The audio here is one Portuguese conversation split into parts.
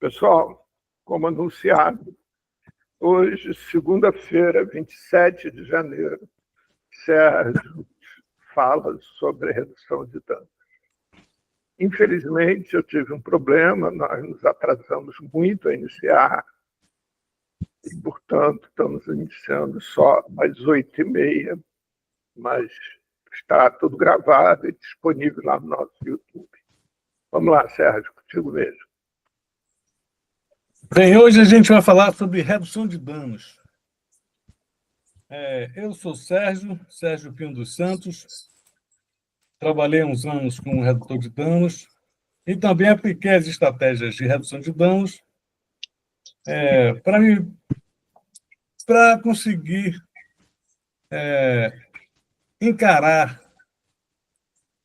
Pessoal, como anunciado, hoje, segunda-feira, 27 de janeiro, Sérgio fala sobre redução de danos. Infelizmente, eu tive um problema, nós nos atrasamos muito a iniciar, e, portanto, estamos iniciando só às 8h30, mas está tudo gravado e disponível lá no nosso YouTube. Vamos lá, Sérgio, contigo mesmo. Bem, hoje a gente vai falar sobre redução de danos. Eu sou Sérgio Pinho dos Santos, trabalhei uns anos como redutor de danos e também apliquei as estratégias de redução de danos para conseguir encarar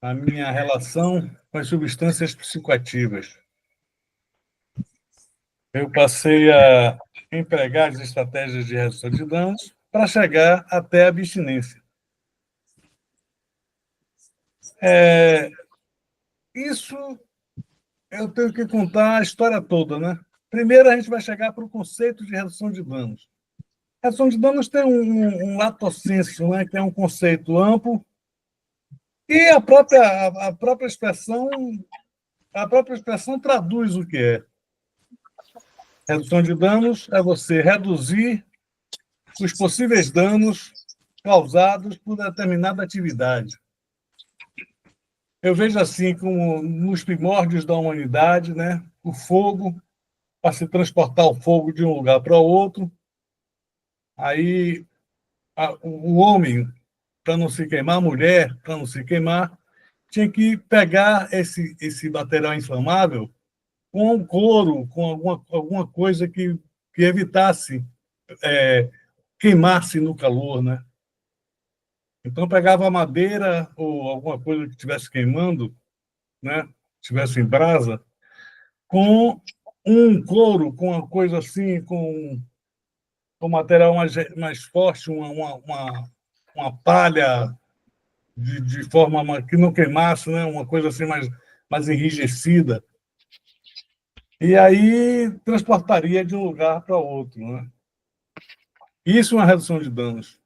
a minha relação com as substâncias psicoativas. Eu passei a empregar as estratégias de redução de danos para chegar até a abstinência. Isso eu tenho que contar a história toda, né? Primeiro, a gente vai chegar para o conceito de redução de danos. Redução de danos tem um lato sensu, né? Que é um conceito amplo, e a própria expressão traduz o que é. Redução de danos é você reduzir os possíveis danos causados por determinada atividade. Eu vejo assim como nos primórdios da humanidade, né? O fogo, para se transportar o fogo de um lugar para outro, aí o homem, para não se queimar, a mulher, para não se queimar, tinha que pegar esse material inflamável com um couro, com alguma coisa que evitasse queimar-se no calor, né? Então pegava a madeira ou alguma coisa que estivesse queimando, né? Estivesse em brasa, com um couro, com uma coisa assim, com material mais forte, uma palha de forma que não queimasse, né? Uma coisa assim mais enrijecida. E aí transportaria de um lugar para outro, né? Isso é uma redução de danos.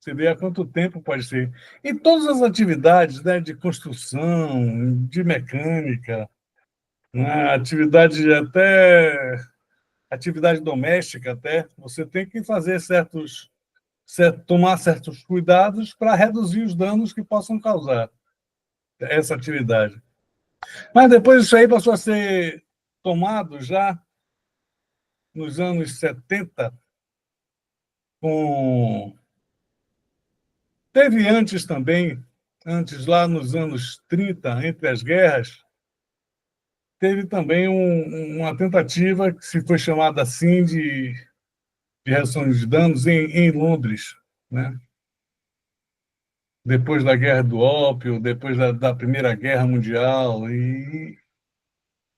Você vê há quanto tempo pode ser. E todas as atividades, né, de construção, de mecânica, né, atividade doméstica até, você tem que fazer tomar certos cuidados para reduzir os danos que possam causar essa atividade. Mas depois isso aí passou a ser tomado já nos anos 70, teve antes também, antes lá nos anos 30, entre as guerras, teve também uma tentativa que se foi chamada assim de redução de danos em Londres, né? Depois da Guerra do Ópio, depois da Primeira Guerra Mundial,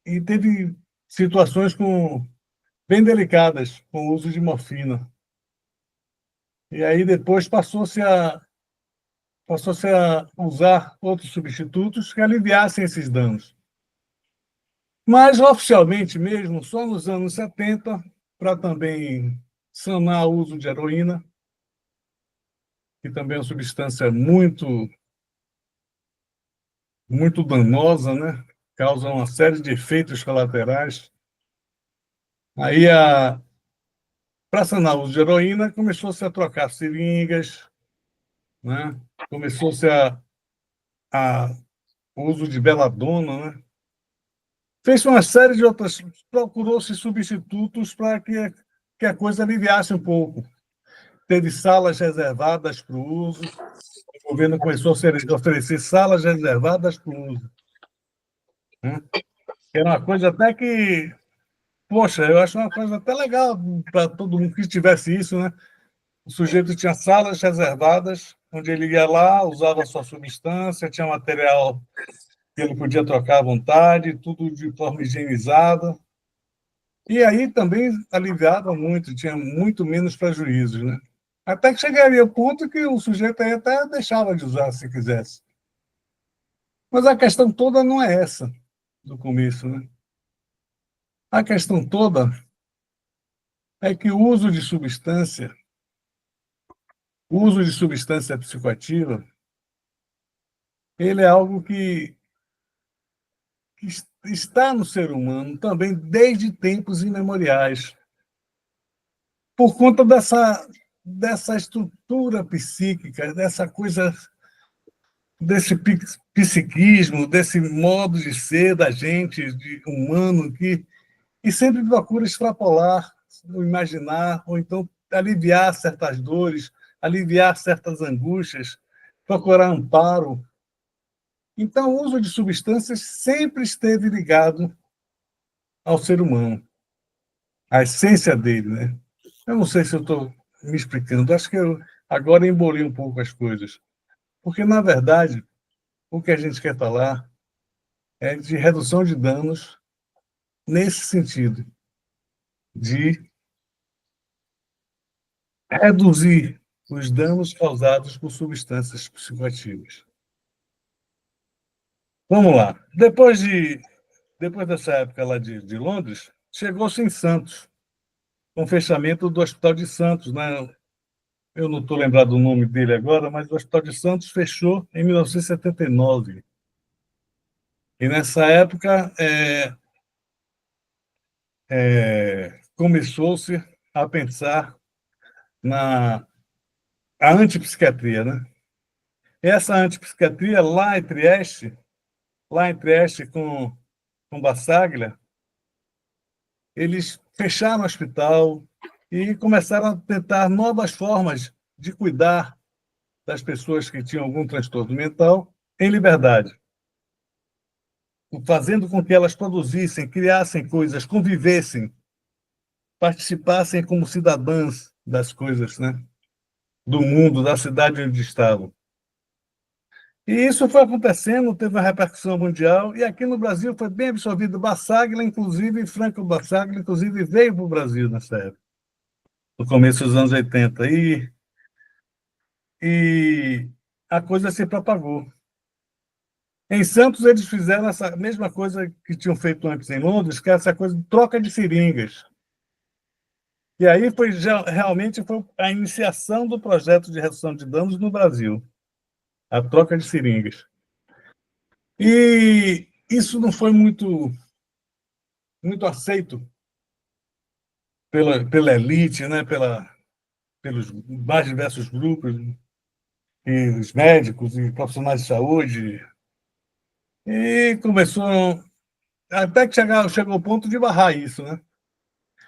e teve situações bem delicadas com o uso de morfina. E aí depois passou-se a usar outros substitutos que aliviassem esses danos. Mas, oficialmente mesmo, só nos anos 70, para também sanar o uso de heroína, que também é uma substância muito danosa, né? Causa uma série de efeitos colaterais. Aí, para sanar o uso de heroína, começou-se a trocar seringas, né? Começou-se o uso de beladona, né? Fez uma série de outras... Procurou-se substitutos para que a coisa aliviasse um pouco. Teve salas reservadas para o uso. O governo começou a oferecer salas reservadas para o uso, né? Era uma coisa até que... Poxa, eu acho uma coisa até legal para todo mundo que tivesse isso, né? O sujeito tinha salas reservadas, onde ele ia lá, usava a sua substância, tinha material que ele podia trocar à vontade, tudo de forma higienizada. E aí também aliviava muito, tinha muito menos prejuízos, né? Até que chegaria ao ponto que o sujeito aí até deixava de usar se quisesse. Mas a questão toda não é essa do começo, né? A questão toda é que o uso de substância psicoativa, ele é algo que está no ser humano também desde tempos imemoriais, por conta dessa estrutura psíquica, dessa coisa, desse psiquismo, desse modo de ser da gente, de humano, que sempre procura extrapolar, imaginar, ou então aliviar certas dores, aliviar certas angústias, procurar amparo. Então, o uso de substâncias sempre esteve ligado ao ser humano, à essência dele, né? Eu não sei se eu estou me explicando, acho que eu agora embolei um pouco as coisas, porque, na verdade, o que a gente quer falar é de redução de danos nesse sentido, de reduzir os danos causados por substâncias psicoativas. Vamos lá. Depois dessa época lá de Londres, chegou-se em Santos, com o fechamento do Hospital de Santos, né? Eu não estou lembrado do nome dele agora, mas o Hospital de Santos fechou em 1979. E nessa época começou-se a pensar na a antipsiquiatria, né? Essa antipsiquiatria lá em Trieste com Bassaglia, eles fecharam o hospital e começaram a tentar novas formas de cuidar das pessoas que tinham algum transtorno mental em liberdade, fazendo com que elas produzissem, criassem coisas, convivessem, participassem como cidadãs das coisas, né? Do mundo, da cidade onde estavam. E isso foi acontecendo, teve uma repercussão mundial, e aqui no Brasil foi bem absorvido. Bassaglia, inclusive, Franco Bassaglia, inclusive, veio para o Brasil nessa época, no começo dos anos 80, e a coisa se propagou. Em Santos, eles fizeram essa mesma coisa que tinham feito antes em Londres, que é essa coisa de troca de seringas. E aí realmente foi a iniciação do projeto de redução de danos no Brasil, a troca de seringas. E isso não foi muito aceito pela elite, né? Pelos mais diversos grupos, e os médicos e profissionais de saúde. E começou até que chegou ao ponto de barrar isso, né?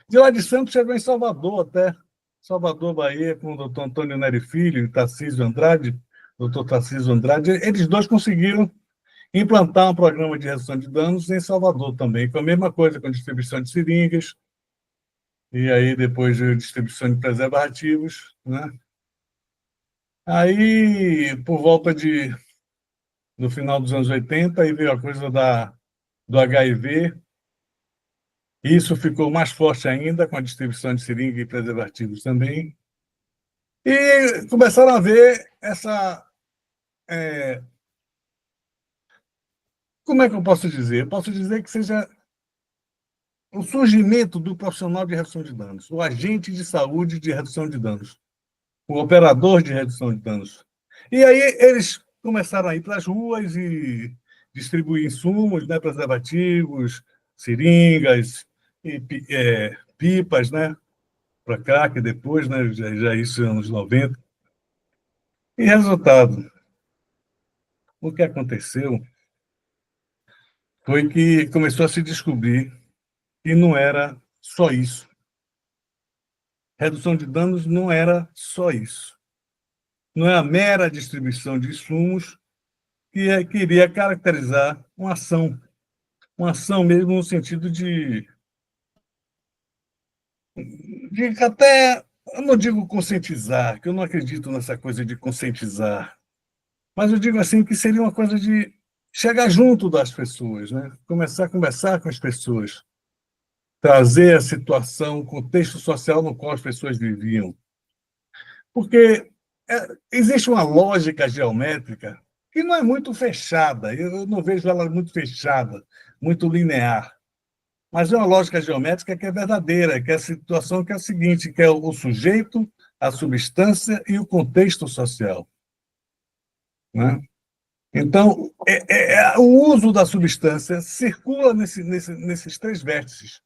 De lá de Santos chegou em Salvador até, Salvador, Bahia, com o doutor Antônio Neri Filho e Tarcísio Andrade, doutor Tarcísio Andrade. Eles dois conseguiram implantar um programa de redução de danos em Salvador também, com a mesma coisa, com distribuição de seringas, e aí depois de distribuição de preservativos, né? Aí, por volta no final dos anos 80, aí veio a coisa do HIV. Isso ficou mais forte ainda com a distribuição de seringa e preservativos também. E começaram a ver essa... como é que eu posso dizer? Eu posso dizer que seja o surgimento do profissional de redução de danos, o agente de saúde de redução de danos, o operador de redução de danos. E aí eles começaram a ir para as ruas e distribuir insumos, né, preservativos, seringas, e, pipas, né, para crack depois, né, já isso nos anos 90. E resultado, o que aconteceu foi que começou a se descobrir que não era só isso. Redução de danos não era só isso. Não é a mera distribuição de insumos que iria caracterizar uma ação mesmo no sentido de até, eu não digo conscientizar, que eu não acredito nessa coisa de conscientizar, mas eu digo assim que seria uma coisa de chegar junto das pessoas, né? Começar a conversar com as pessoas, trazer a situação, o contexto social no qual as pessoas viviam. Porque existe uma lógica geométrica que não é muito fechada, eu não vejo ela muito fechada, muito linear. mas é uma lógica geométrica que é verdadeira, que é a situação que é a seguinte, que é o sujeito, a substância e o contexto social, né? Então, o uso da substância circula nesses três vértices.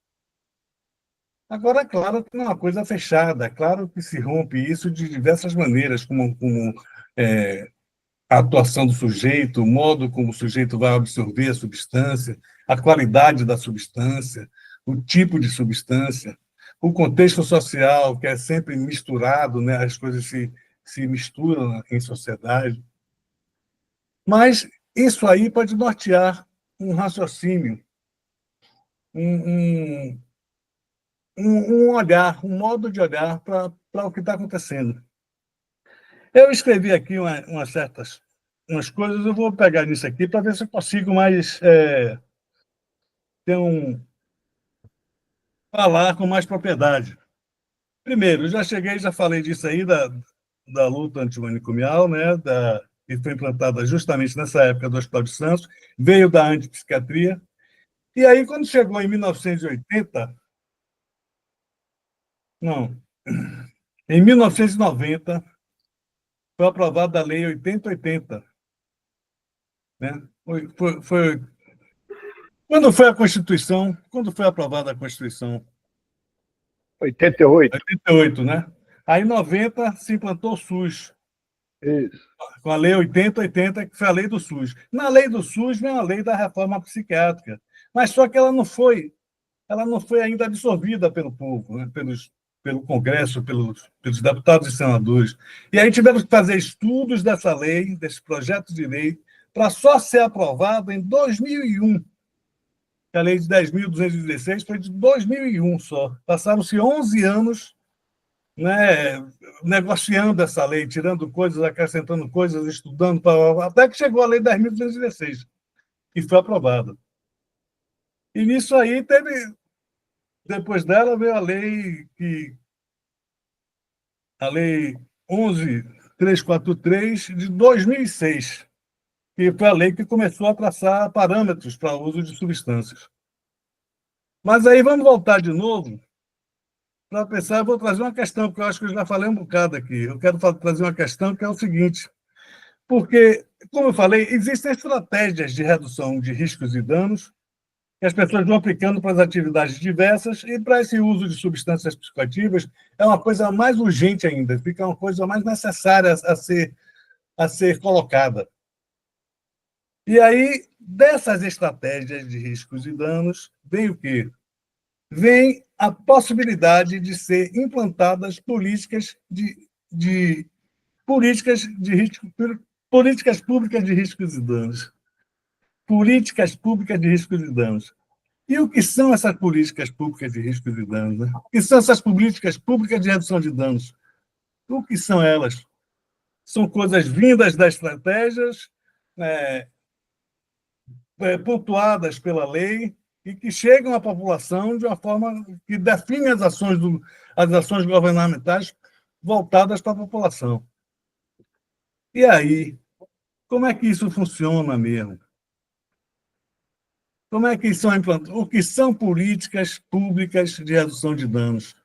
Agora, é claro que não é uma coisa fechada, é claro que se rompe isso de diversas maneiras, como a atuação do sujeito, o modo como o sujeito vai absorver a substância, a qualidade da substância, o tipo de substância, o contexto social, que é sempre misturado, né? As coisas se misturam em sociedade. Mas isso aí pode nortear um raciocínio, um, um, um olhar, um modo de olhar para o que está acontecendo. Eu escrevi aqui umas coisas, eu vou pegar nisso aqui para ver se eu consigo mais falar com mais propriedade. Primeiro, já falei disso aí, da luta antimanicomial, né, que foi implantada justamente nessa época do Hospital de Santos, veio da antipsiquiatria, e aí, quando chegou em 1980, não, em 1990, foi aprovada a Lei 8080, né? Quando foi a Constituição? Quando foi aprovada a Constituição? 88. 88, né? Aí, em 90, se implantou o SUS, Isso. com a Lei 8080, que foi a lei do SUS. Na lei do SUS vem a lei da reforma psiquiátrica, mas só que ela não foi ainda absorvida pelo povo, né? Pelo Congresso, pelos deputados e senadores. E aí tivemos que fazer estudos dessa lei, desse projeto de lei, para só ser aprovado em 2001. A lei de 10.216 foi de 2001 só. Passaram-se 11 anos, né, negociando essa lei, tirando coisas, acrescentando coisas, estudando, até que chegou a lei 10.216, que foi aprovada. E nisso aí depois dela veio a lei 11.343 de 2006, que foi a lei que começou a traçar parâmetros para o uso de substâncias. Mas aí vamos voltar de novo para pensar, eu vou trazer uma questão, que eu acho que eu já falei um bocado aqui. Eu quero trazer uma questão que é o seguinte, porque, como eu falei, existem estratégias de redução de riscos e danos que as pessoas vão aplicando para as atividades diversas, e para esse uso de substâncias psicoativas é uma coisa mais urgente ainda, fica uma coisa mais necessária a ser colocada. E aí, dessas estratégias de riscos e danos, vem o quê? Vem a possibilidade de ser implantadas políticas de risco, políticas públicas de riscos e danos. Políticas públicas de riscos e danos. E o que são essas políticas públicas de riscos e danos? Né? O que são essas políticas públicas de redução de danos? O que são elas? São coisas vindas das estratégias, é, pontuadas pela lei, e que chegam à população de uma forma que define as ações governamentais voltadas para a população. E aí, como é que isso funciona mesmo? Como é que são implantadas? O que são políticas públicas de redução de danos?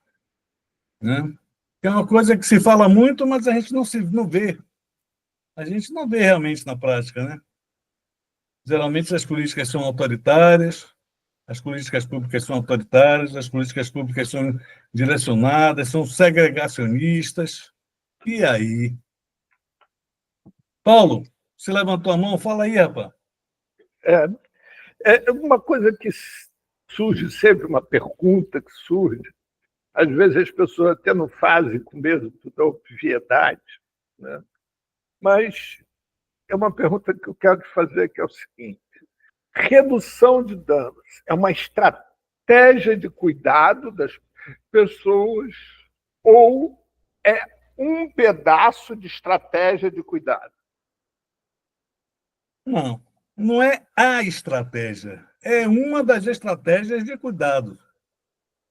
Né? É uma coisa que se fala muito, mas a gente não vê. A gente não vê realmente na prática, né? Geralmente as políticas são autoritárias, as políticas públicas são autoritárias, as políticas públicas são direcionadas, são segregacionistas. E aí? Paulo, você levantou a mão? Fala aí, rapaz. É uma coisa que surge sempre, uma pergunta que surge. Às vezes as pessoas até não fazem com medo da obviedade, né? Mas é uma pergunta que eu quero te fazer, que é o seguinte: redução de danos é uma estratégia de cuidado das pessoas ou é um pedaço de estratégia de cuidado? Não, não é a estratégia. É uma das estratégias de cuidado.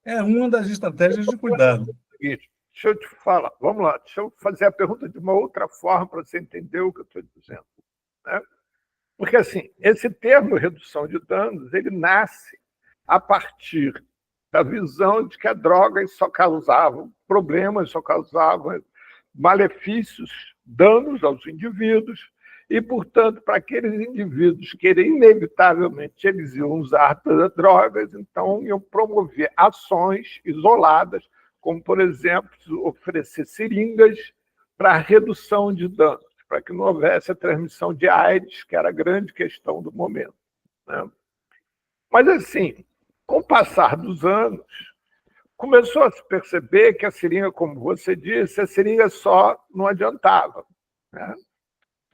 É uma das estratégias de cuidado. Deixa eu te falar, vamos lá, deixa eu fazer a pergunta de uma outra forma para você entender o que eu estou dizendo. Né? Porque, assim, esse termo redução de danos, ele nasce a partir da visão de que as drogas só causavam problemas, só causavam malefícios, danos aos indivíduos, e, portanto, para aqueles indivíduos que inevitavelmente eles iam usar drogas, então iam promover ações isoladas, como, por exemplo, oferecer seringas para a redução de danos, para que não houvesse a transmissão de AIDS, que era a grande questão do momento, né? Mas, assim, com o passar dos anos, começou a se perceber que a seringa, como você disse, a seringa só não adiantava, né?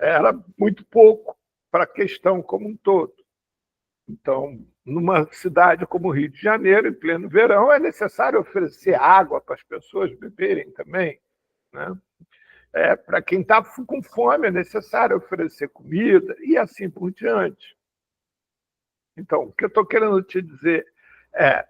Era muito pouco para a questão como um todo. Então, numa cidade como o Rio de Janeiro, em pleno verão, é necessário oferecer água para as pessoas beberem também, né? Para quem está com fome, é necessário oferecer comida e assim por diante. Então, o que eu estou querendo te dizer é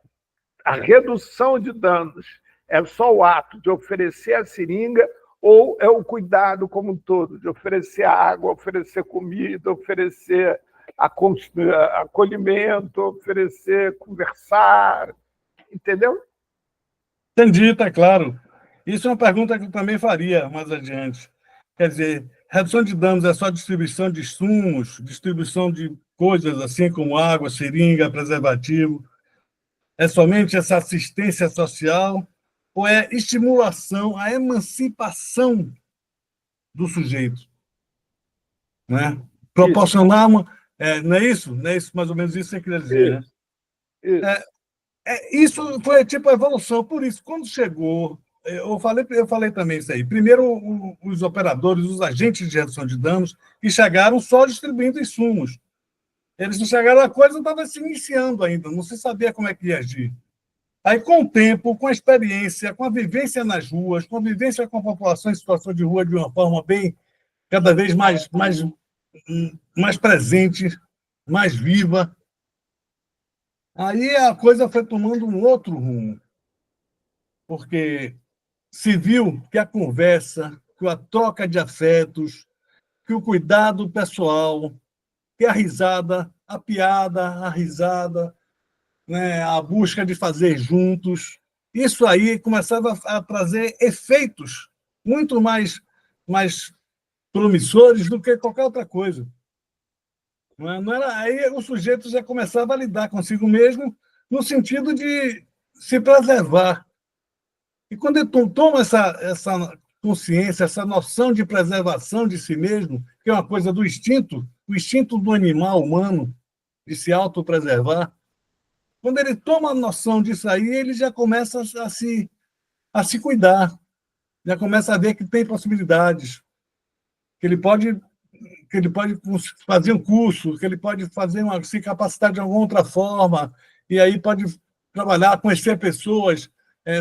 a redução de danos é só o ato de oferecer a seringa ou é o cuidado como um todo, de oferecer água, oferecer comida, oferecer acolhimento, oferecer conversar, entendeu? Entendi, tá claro. Isso é uma pergunta que eu também faria mais adiante. Quer dizer, redução de danos é só distribuição de insumos, distribuição de coisas assim como água, seringa, preservativo? É somente essa assistência social ou é estimulação, a emancipação do sujeito, né? Isso, Proporcionar uma... não é isso? Não é isso, mais ou menos isso que você queria dizer, né? isso, isso. Isso foi tipo a evolução. Por isso, quando chegou, eu falei também isso aí. Primeiro, os operadores, os agentes de redução de danos, que chegaram só distribuindo insumos. Eles não chegaram, a coisa estava se iniciando ainda, não se sabia como é que ia agir. Aí, com o tempo, com a experiência, com a vivência nas ruas, com a vivência com a população em situação de rua de uma forma bem, cada vez mais presente, mais viva, aí a coisa foi tomando um outro rumo, porque se viu que a conversa, que a troca de afetos, que o cuidado pessoal, que a risada, a piada, a risada, né, a busca de fazer juntos, isso aí começava a trazer efeitos muito mais promissores do que qualquer outra coisa. Não era, aí o sujeito já começava a lidar consigo mesmo no sentido de se preservar. E quando ele toma essa consciência, essa noção de preservação de si mesmo, que é uma coisa do instinto, o instinto do animal humano de se autopreservar, quando ele toma a noção disso aí, ele já começa a se cuidar, já começa a ver que tem possibilidades, que ele pode fazer um curso, que ele pode se capacitar de alguma outra forma, e aí pode trabalhar, conhecer pessoas,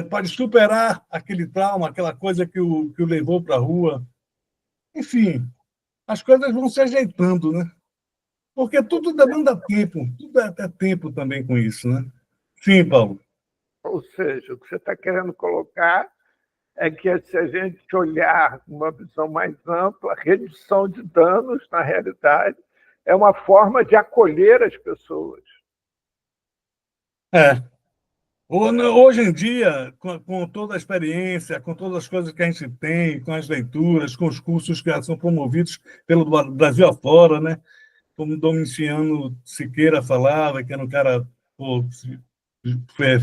pode superar aquele trauma, aquela coisa que o levou para a rua. Enfim, as coisas vão se ajeitando, né? Porque tudo demanda tempo, tudo é tempo também com isso, né? Sim, Paulo. Ou seja, o que você está querendo colocar é que, se a gente olhar uma visão mais ampla, a redução de danos, na realidade, é uma forma de acolher as pessoas. É. Hoje em dia, com toda a experiência, com todas as coisas que a gente tem, com as leituras, com os cursos que são promovidos pelo Brasil afora, né? Como Domiciano Siqueira falava, que era um cara, pô,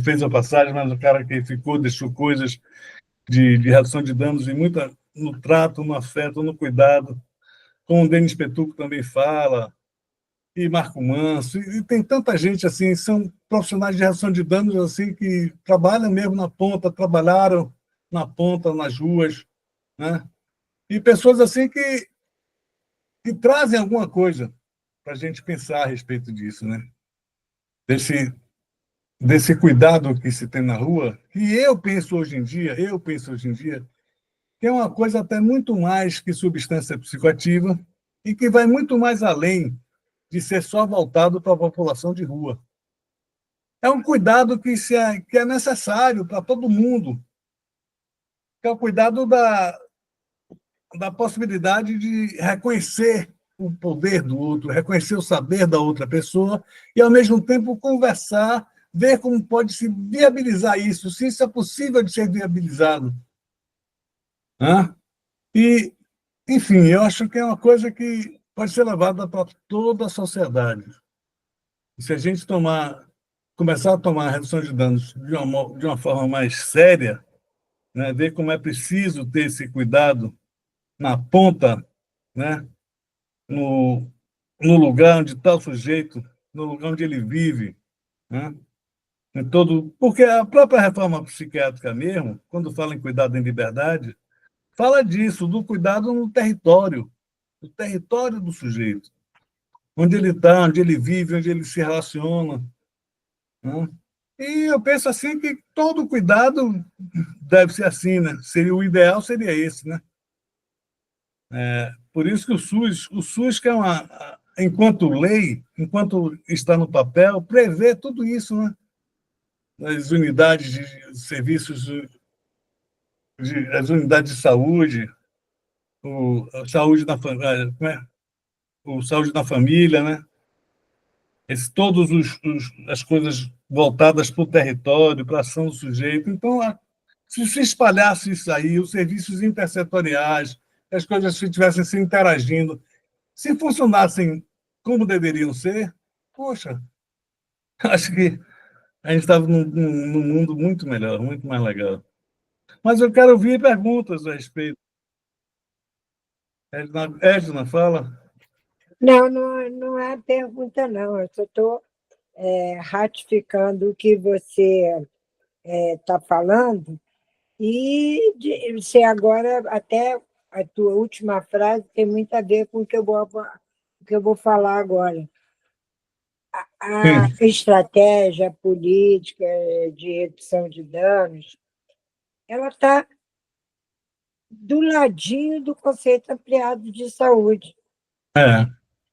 fez a passagem, mas um cara que ficou, deixou coisas de redução de danos e muita no trato, no afeto, no cuidado. Como o Denis Petuco também fala, e Marco Manso, e tem tanta gente assim, são profissionais de redução de danos assim que trabalham mesmo na ponta, trabalharam na ponta, nas ruas, né? E pessoas assim que trazem alguma coisa para a gente pensar a respeito disso, né? Desse cuidado que se tem na rua, que eu penso hoje em dia, que é uma coisa até muito mais que substância psicoativa e que vai muito mais além de ser só voltado para a população de rua. É um cuidado que é necessário para todo mundo, que é o cuidado da possibilidade de reconhecer o poder do outro, reconhecer o saber da outra pessoa e, ao mesmo tempo, conversar ver como pode se viabilizar isso, se isso é possível de ser viabilizado. Né? E, enfim, eu acho que é uma coisa que pode ser levada para toda a sociedade. E se a gente começar a tomar a redução de danos de uma forma mais séria, né, ver como é preciso ter esse cuidado na ponta, né, no, no lugar onde está o sujeito, no lugar onde ele vive, né, porque a própria reforma psiquiátrica mesmo, quando fala em cuidado em liberdade, fala disso, do cuidado no território, do território do sujeito, onde ele está, onde ele vive, onde ele se relaciona. Né? E eu penso assim que todo cuidado deve ser assim, né? O ideal seria esse, né? Por isso que o SUS que é enquanto lei, enquanto está no papel, prevê tudo isso, né? As unidades de serviços, as unidades de saúde, a saúde na família, o saúde na família, né? Todos as coisas voltadas para o território, para a ação do sujeito. Então, se espalhasse isso aí, os serviços intersetoriais, as coisas estivessem se interagindo, se funcionassem como deveriam ser, poxa, acho que a gente estava num mundo muito melhor, muito mais legal. Mas eu quero ouvir perguntas a respeito. Edna, fala. Não, não, não é pergunta, não. Eu só estou ratificando o que você está falando. E você agora, até a tua última frase, tem muito a ver com o que eu vou falar agora. A estratégia política de redução de danos, ela está do ladinho do conceito ampliado de saúde.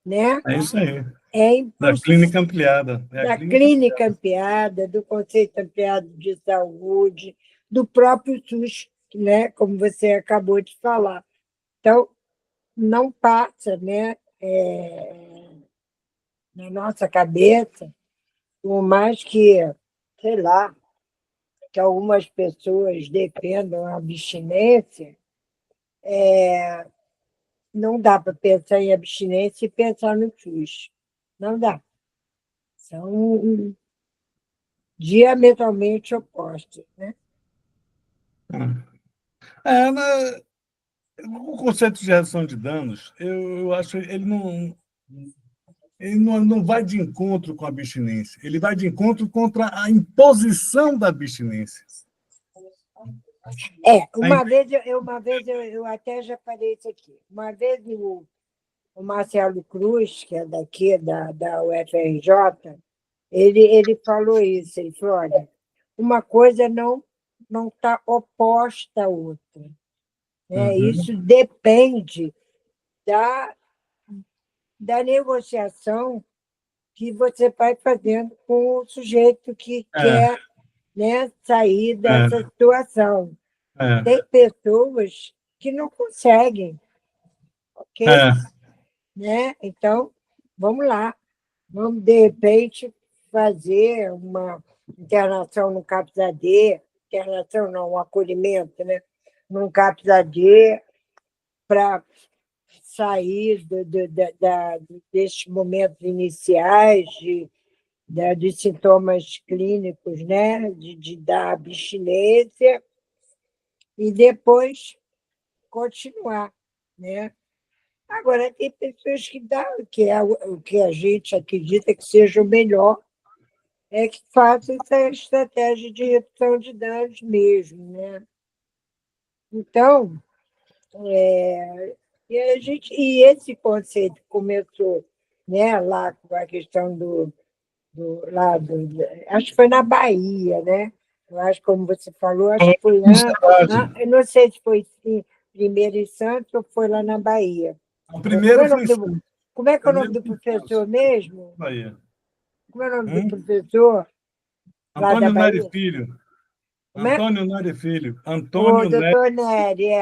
Né? É isso aí. Da clínica ampliada. Da clínica ampliada, do conceito ampliado de saúde, do próprio SUS, né? Como você acabou de falar. Então, não passa, né? Na nossa cabeça, por mais que, sei lá, que algumas pessoas defendam a abstinência, não dá para pensar em abstinência e pensar no SUS. Não dá. São diametralmente opostos, né? O conceito de redução de danos, eu acho que ele não vai de encontro com a abstinência, ele vai de encontro contra a imposição da abstinência. Uma vez eu até já falei isso aqui. Uma vez o Marcelo Cruz, que é daqui da UFRJ, ele falou isso. Ele falou: olha, uma coisa não está oposta à outra. Né? Isso depende da negociação que você vai fazendo com o sujeito que quer, né, sair dessa situação. Tem pessoas que não conseguem, ok? Né? Então, vamos lá. Vamos, de repente, fazer uma internação no CAPS-AD, internação não, um acolhimento, né? Num CAPS-AD para sair desses momentos iniciais de sintomas clínicos, né? Da abstinência, e depois continuar, né? Agora, tem pessoas que dão o que a gente acredita que seja o melhor, que façam essa estratégia de redução de danos mesmo, né? Então, e esse conceito começou, né, lá com a questão acho que foi na Bahia, né? Eu acho, como você falou, acho que foi lá. Eu não sei se foi primeiro em Santos ou foi lá na Bahia. O primeiro foi como é que é o nome do professor mesmo? Bahia. Como é o nome do professor? Antônio Nery Filho. Antônio Nery Filho. O doutor Nery,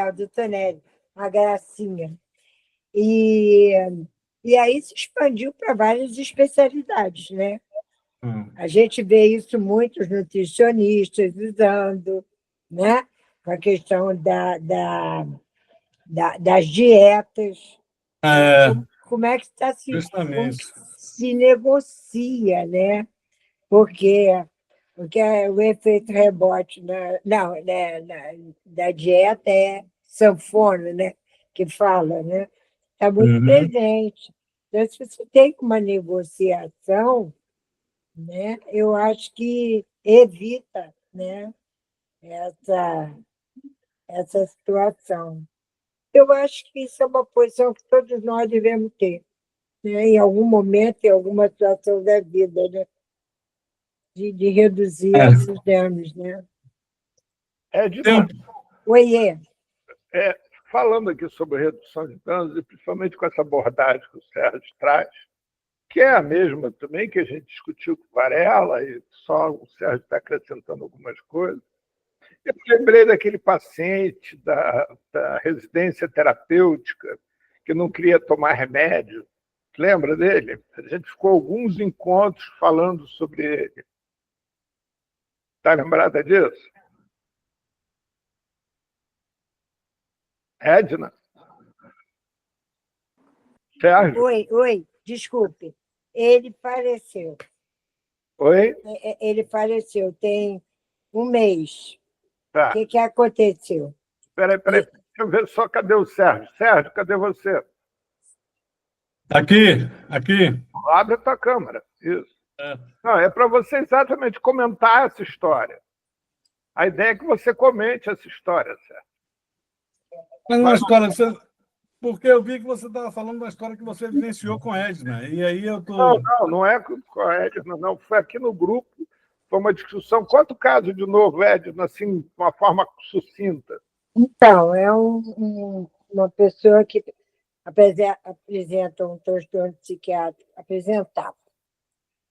a gracinha. E aí se expandiu para várias especialidades, né? A gente vê isso muitos nutricionistas usando, né? Com a questão das dietas. É, Como é que como justamente. que se negocia, né? Porque, porque o efeito rebote não, né, da dieta é sanfona, né? Que fala, né? Está muito Uhum. presente. Então, se você tem uma negociação, né, eu acho que evita, né, essa, essa situação. Eu acho que isso é uma posição que todos nós devemos ter, né, em algum momento, em alguma situação da vida, né, de reduzir É. esses danos. Né? Tem um- Edna, Oiê, falando aqui sobre redução de danos, e principalmente com essa abordagem que o Sérgio traz, que é a mesma também que a gente discutiu com Varela, e só o Sérgio está acrescentando algumas coisas. Eu lembrei daquele paciente da residência terapêutica que não queria tomar remédio. Lembra dele? A gente ficou alguns encontros falando sobre ele. Está lembrada disso? Edna? Sérgio? oi, desculpe. Ele faleceu. Oi? Ele faleceu tem um mês. O Tá. que aconteceu? Peraí. Deixa eu ver só cadê o Sérgio. Sérgio, cadê você? aqui. Abre a tua câmera. Isso. É. Não, é para você exatamente comentar essa história. A ideia é que você comente essa história, Sérgio. Mas uma Vai. história, porque eu vi que você estava falando da história que você vivenciou com Edna, e aí eu tô. Não é com a Edna, não. Foi aqui no grupo, foi uma discussão. Conta o caso de novo, Edna, assim, de uma forma sucinta. Então, é uma pessoa que apresenta um transtorno psiquiátrico, apresentava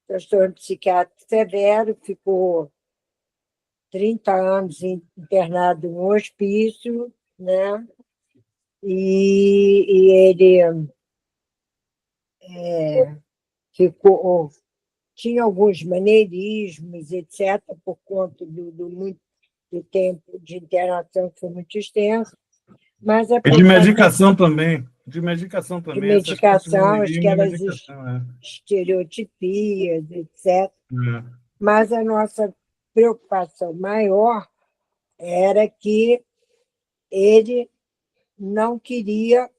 transtorno psiquiátrico severo, ficou 30 anos internado em um hospício, né? E ele ficou, tinha alguns maneirismos, etc., por conta do tempo de internação que foi muito extenso, mas E de apesar medicação também. De medicação de também. Essas coisas de medicação, maneirismo e aquelas medicação. estereotipias, etc., É. mas a nossa preocupação maior era que ele não queria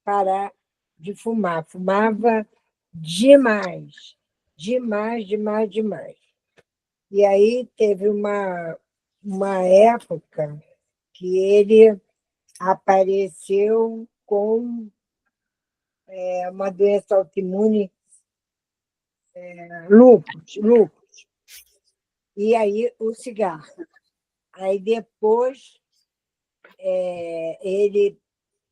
parar de fumar, fumava demais, demais. E aí teve uma época que ele apareceu com uma doença autoimune, lúpus, e aí o cigarro. Aí depois ele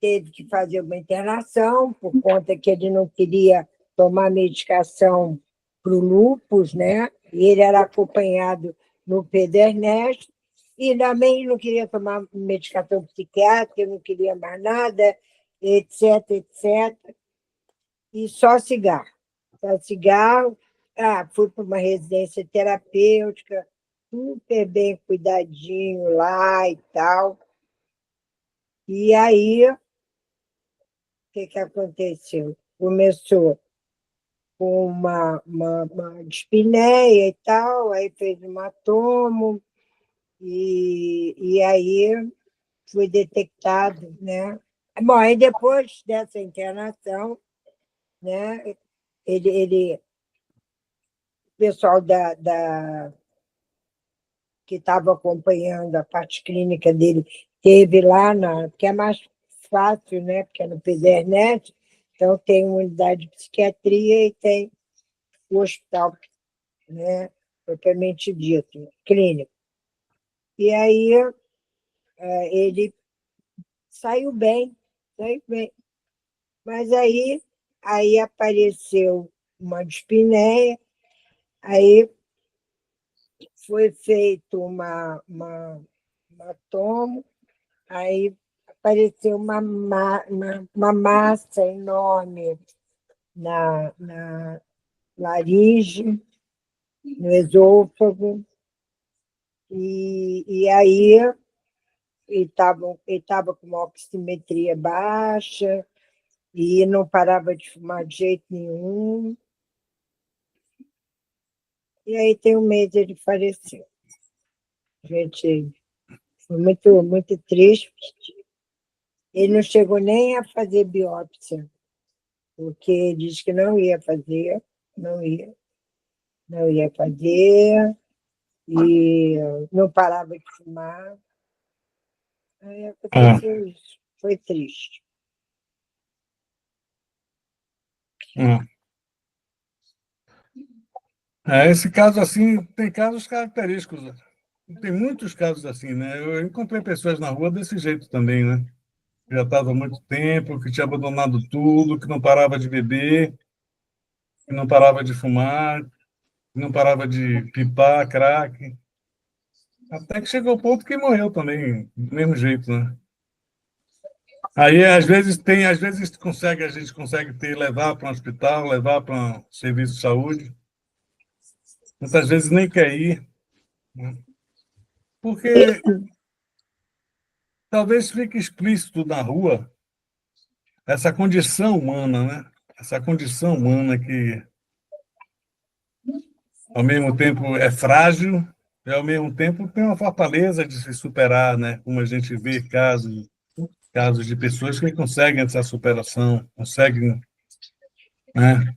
teve que fazer uma internação, por conta que ele não queria tomar medicação para o lúpus, né? E ele era acompanhado no Pedernesto, e também não queria tomar medicação psiquiátrica, não queria mais nada, etc. E só cigarro. Só cigarro. Fui para uma residência terapêutica, super bem cuidadinho lá e tal. E aí, o que aconteceu? Começou com uma dispneia e tal, aí fez hematomo, e aí foi detectado, né? Bom, aí depois dessa internação, né, o pessoal que estava acompanhando a parte clínica dele teve lá, que é mais fácil, né, porque é no Pedernet, então tem uma unidade de psiquiatria e tem o hospital, né, propriamente dito, clínico. E aí ele saiu bem. Mas aí apareceu uma dispneia, aí foi feito uma tomo, aí apareceu uma massa enorme na laringe, no esôfago, e aí ele estava com uma oximetria baixa, e não parava de fumar de jeito nenhum. E aí tem um mês ele faleceu. Gente, foi muito, muito triste. Ele não chegou nem a fazer biópsia, porque diz que não ia fazer, não ia fazer, e não parava de fumar. Aí aconteceu isso. Foi triste. Esse caso assim, tem casos característicos. Tem muitos casos assim, né? Eu encontrei pessoas na rua desse jeito também, né? Já estava há muito tempo, que tinha abandonado tudo, que não parava de beber, que não parava de fumar, que não parava de pipar, crack. Até que chegou o ponto que morreu também, do mesmo jeito, né? Aí, às vezes a gente consegue levar para um hospital, levar para um serviço de saúde. Muitas vezes nem quer ir, né? Porque talvez fique explícito na rua essa condição humana, né? Essa condição humana que, ao mesmo tempo, é frágil e, ao mesmo tempo, tem uma fortaleza de se superar, né? Como a gente vê casos de pessoas que conseguem essa superação, conseguem, né?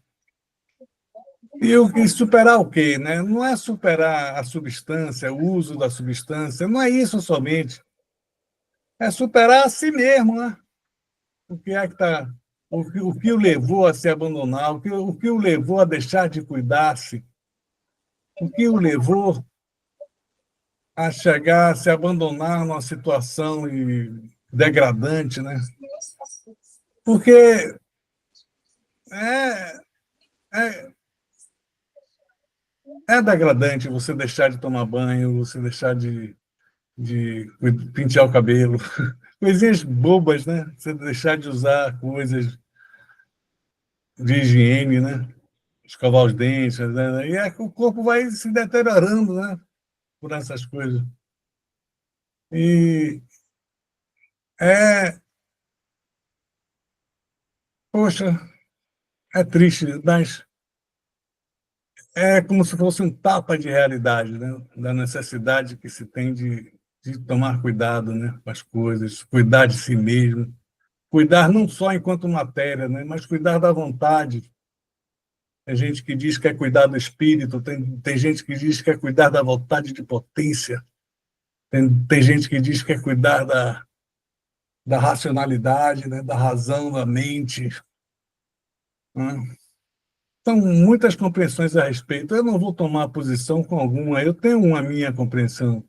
E superar o quê, né? Não é superar a substância, o uso da substância, não é isso somente. É superar a si mesmo, né? O que é que tá, o que o levou a se abandonar, o que o levou a deixar de cuidar-se, o que o levou a chegar, a se abandonar numa situação degradante, né? Porque é, é, é degradante você deixar de tomar banho, você deixar de pentear o cabelo, coisinhas bobas, né? Você deixar de usar coisas de higiene, né? Escovar os dentes, né? E é que o corpo vai se deteriorando, né? Por essas coisas. E é, poxa, é triste, mas é como se fosse um tapa de realidade, né? Da necessidade que se tem de tomar cuidado, né? Com as coisas, cuidar de si mesmo, cuidar não só enquanto matéria, né? Mas cuidar da vontade. Tem gente que diz que é cuidar do espírito, tem gente que diz que é cuidar da vontade de potência, tem gente que diz que é cuidar da racionalidade, né? Da razão, da mente, né? São muitas compreensões a respeito. Eu não vou tomar posição com alguma, eu tenho a minha compreensão,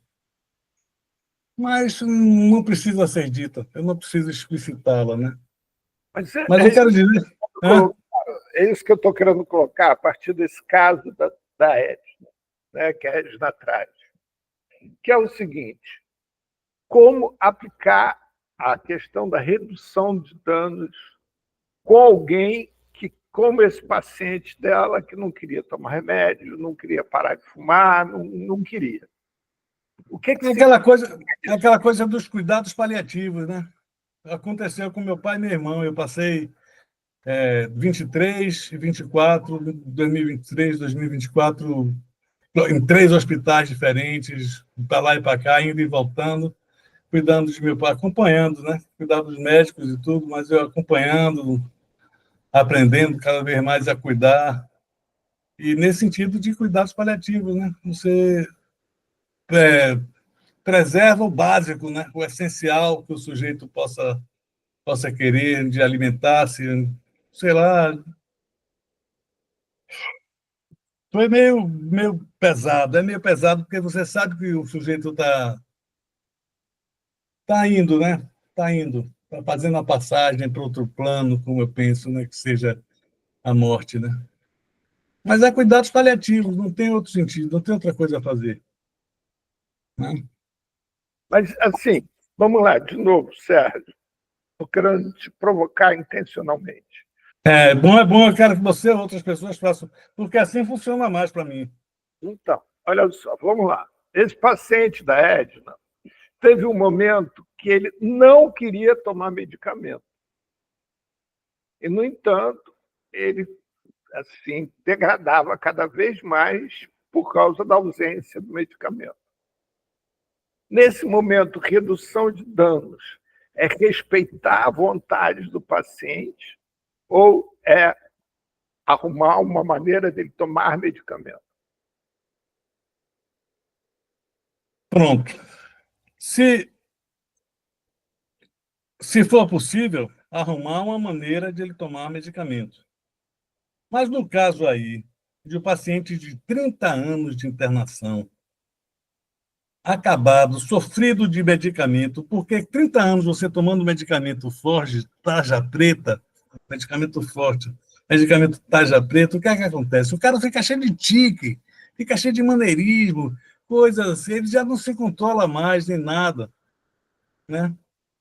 mas não precisa ser dita, eu não preciso explicitá-la, né? Mas Mas eu quero dizer. é isso que eu estou querendo colocar a partir desse caso da Edna, né, que a Edna traz, que é o seguinte: como aplicar a questão da redução de danos com alguém que, como esse paciente dela, que não queria tomar remédio, não queria parar de fumar, não queria. O que É aquela coisa dos cuidados paliativos, né? Aconteceu com meu pai e meu irmão. Eu passei 23 e 24, 2023, 2024, em 3 hospitais diferentes, para lá e para cá, indo e voltando, cuidando de meu pai, acompanhando, né? Cuidar dos médicos e tudo, mas eu acompanhando, aprendendo cada vez mais a cuidar. E nesse sentido de cuidados paliativos, né? Você é, preserva o básico, né? O essencial que o sujeito possa querer, de alimentar-se, sei lá. Foi meio pesado, é meio pesado porque você sabe que o sujeito tá indo, né? Está indo, está fazendo a passagem para outro plano, como eu penso, né? Que seja a morte, né? Mas é cuidados paliativos, não tem outro sentido, não tem outra coisa a fazer, né? Mas, assim, vamos lá, de novo, Sérgio. Estou querendo te provocar intencionalmente. É bom, eu quero que você e outras pessoas façam, porque assim funciona mais para mim. Então, olha só, vamos lá. Esse paciente da Edna teve um momento que ele não queria tomar medicamento. E, no entanto, ele assim degradava cada vez mais por causa da ausência do medicamento. Nesse momento, redução de danos é respeitar a vontade do paciente ou é arrumar uma maneira dele tomar medicamento? Pronto. Se for possível, arrumar uma maneira de ele tomar medicamento. Mas no caso aí, de um paciente de 30 anos de internação, acabado, sofrido de medicamento, porque 30 anos você tomando medicamento forte, tarja preta, medicamento forte, medicamento tarja preta, o que é que acontece? O cara fica cheio de tique, fica cheio de maneirismo, coisas assim, ele já não se controla mais nem nada, né?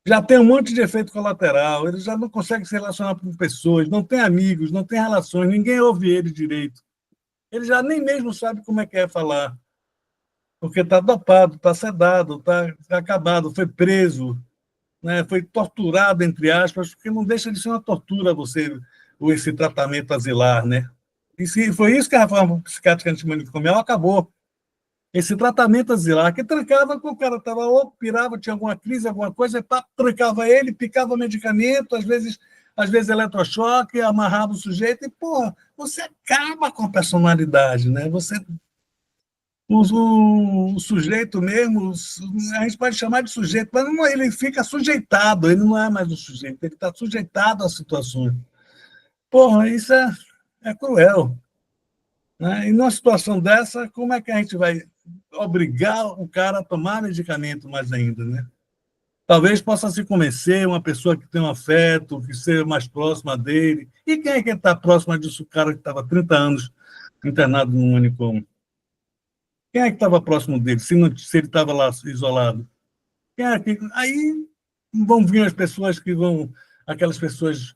Já tem um monte de efeito colateral, ele já não consegue se relacionar com pessoas, não tem amigos, não tem relações, ninguém ouve ele direito. Ele já nem mesmo sabe como é que é falar, porque está dopado, está sedado, está acabado, foi preso, né, foi torturado, entre aspas, porque não deixa de ser uma tortura você, esse tratamento asilar. Né? E foi isso que a reforma psiquiátrica antimanicomial acabou. Esse tratamento asilar, que trancava, o cara estava louco, pirava, tinha alguma crise, alguma coisa, pá, trancava ele, picava medicamento, às vezes eletrochoque, amarrava o sujeito, e, porra, você acaba com a personalidade, né? O sujeito mesmo, a gente pode chamar de sujeito, mas não, ele fica sujeitado, ele não é mais um sujeito, ele está sujeitado às situações. Porra, isso é cruel. Né? E numa situação dessa, como é que a gente vai obrigar o cara a tomar medicamento mais ainda? Né? Talvez possa se convencer uma pessoa que tem um afeto, que seja mais próxima dele. E quem é que está próximo disso? O cara que estava 30 anos internado no manicômio. Quem é que estava próximo dele, se ele estava lá isolado? Quem é que... Aí vão vir as pessoas que vão... Aquelas pessoas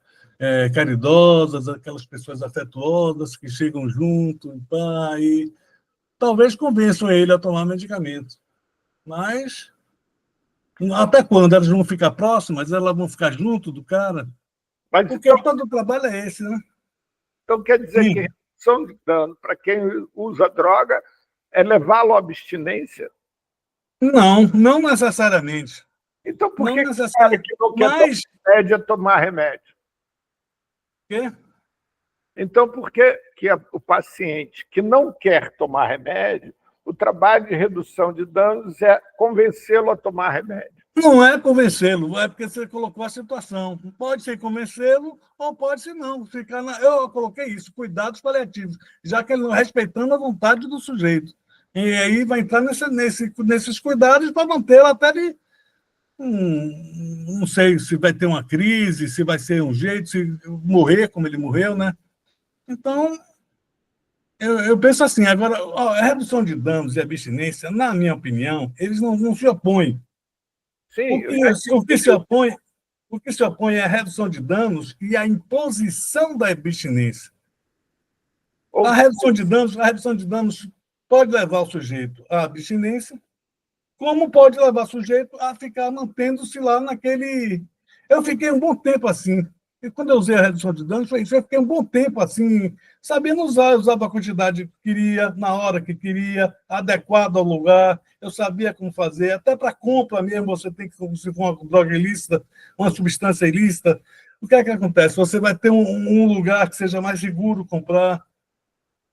caridosas, aquelas pessoas afetuosas que chegam junto, pá, e talvez convençam ele a tomar medicamento. Mas até quando? Elas vão ficar próximas? Elas vão ficar junto do cara? Mas, Porque todo o trabalho é esse, né? então quer dizer que redução de dano para quem usa droga é levá-lo à abstinência? Não necessariamente. Então por Não que necessariamente. que não quer Mas... tomar remédio é tomar remédio? Quê? Então, por que o paciente que não quer tomar remédio, o trabalho de redução de danos é convencê-lo a tomar remédio? Não é convencê-lo, é porque você colocou a situação. Pode ser convencê-lo ou pode ser não. Eu coloquei isso, cuidados paliativos, já que ele não respeitando a vontade do sujeito. E aí vai entrar nesses cuidados para mantê-lo até de. Não sei se vai ter uma crise, se vai ser um jeito, se morrer como ele morreu, né? Então, eu penso assim, agora, a redução de danos e abstinência, na minha opinião, eles não se opõem. Sim, O que se opõe é a redução de danos e a imposição da abstinência. A redução de danos pode levar o sujeito à abstinência, como pode levar o sujeito a ficar mantendo-se lá naquele... Eu fiquei um bom tempo assim. E quando eu usei a redução de danos, foi isso. Eu fiquei um bom tempo assim, sabendo usava a quantidade que queria, na hora que queria, adequado ao lugar. Eu sabia como fazer. Até para compra mesmo, você tem que, se for uma droga ilícita, uma substância ilícita, o que é que acontece? Você vai ter um lugar que seja mais seguro comprar,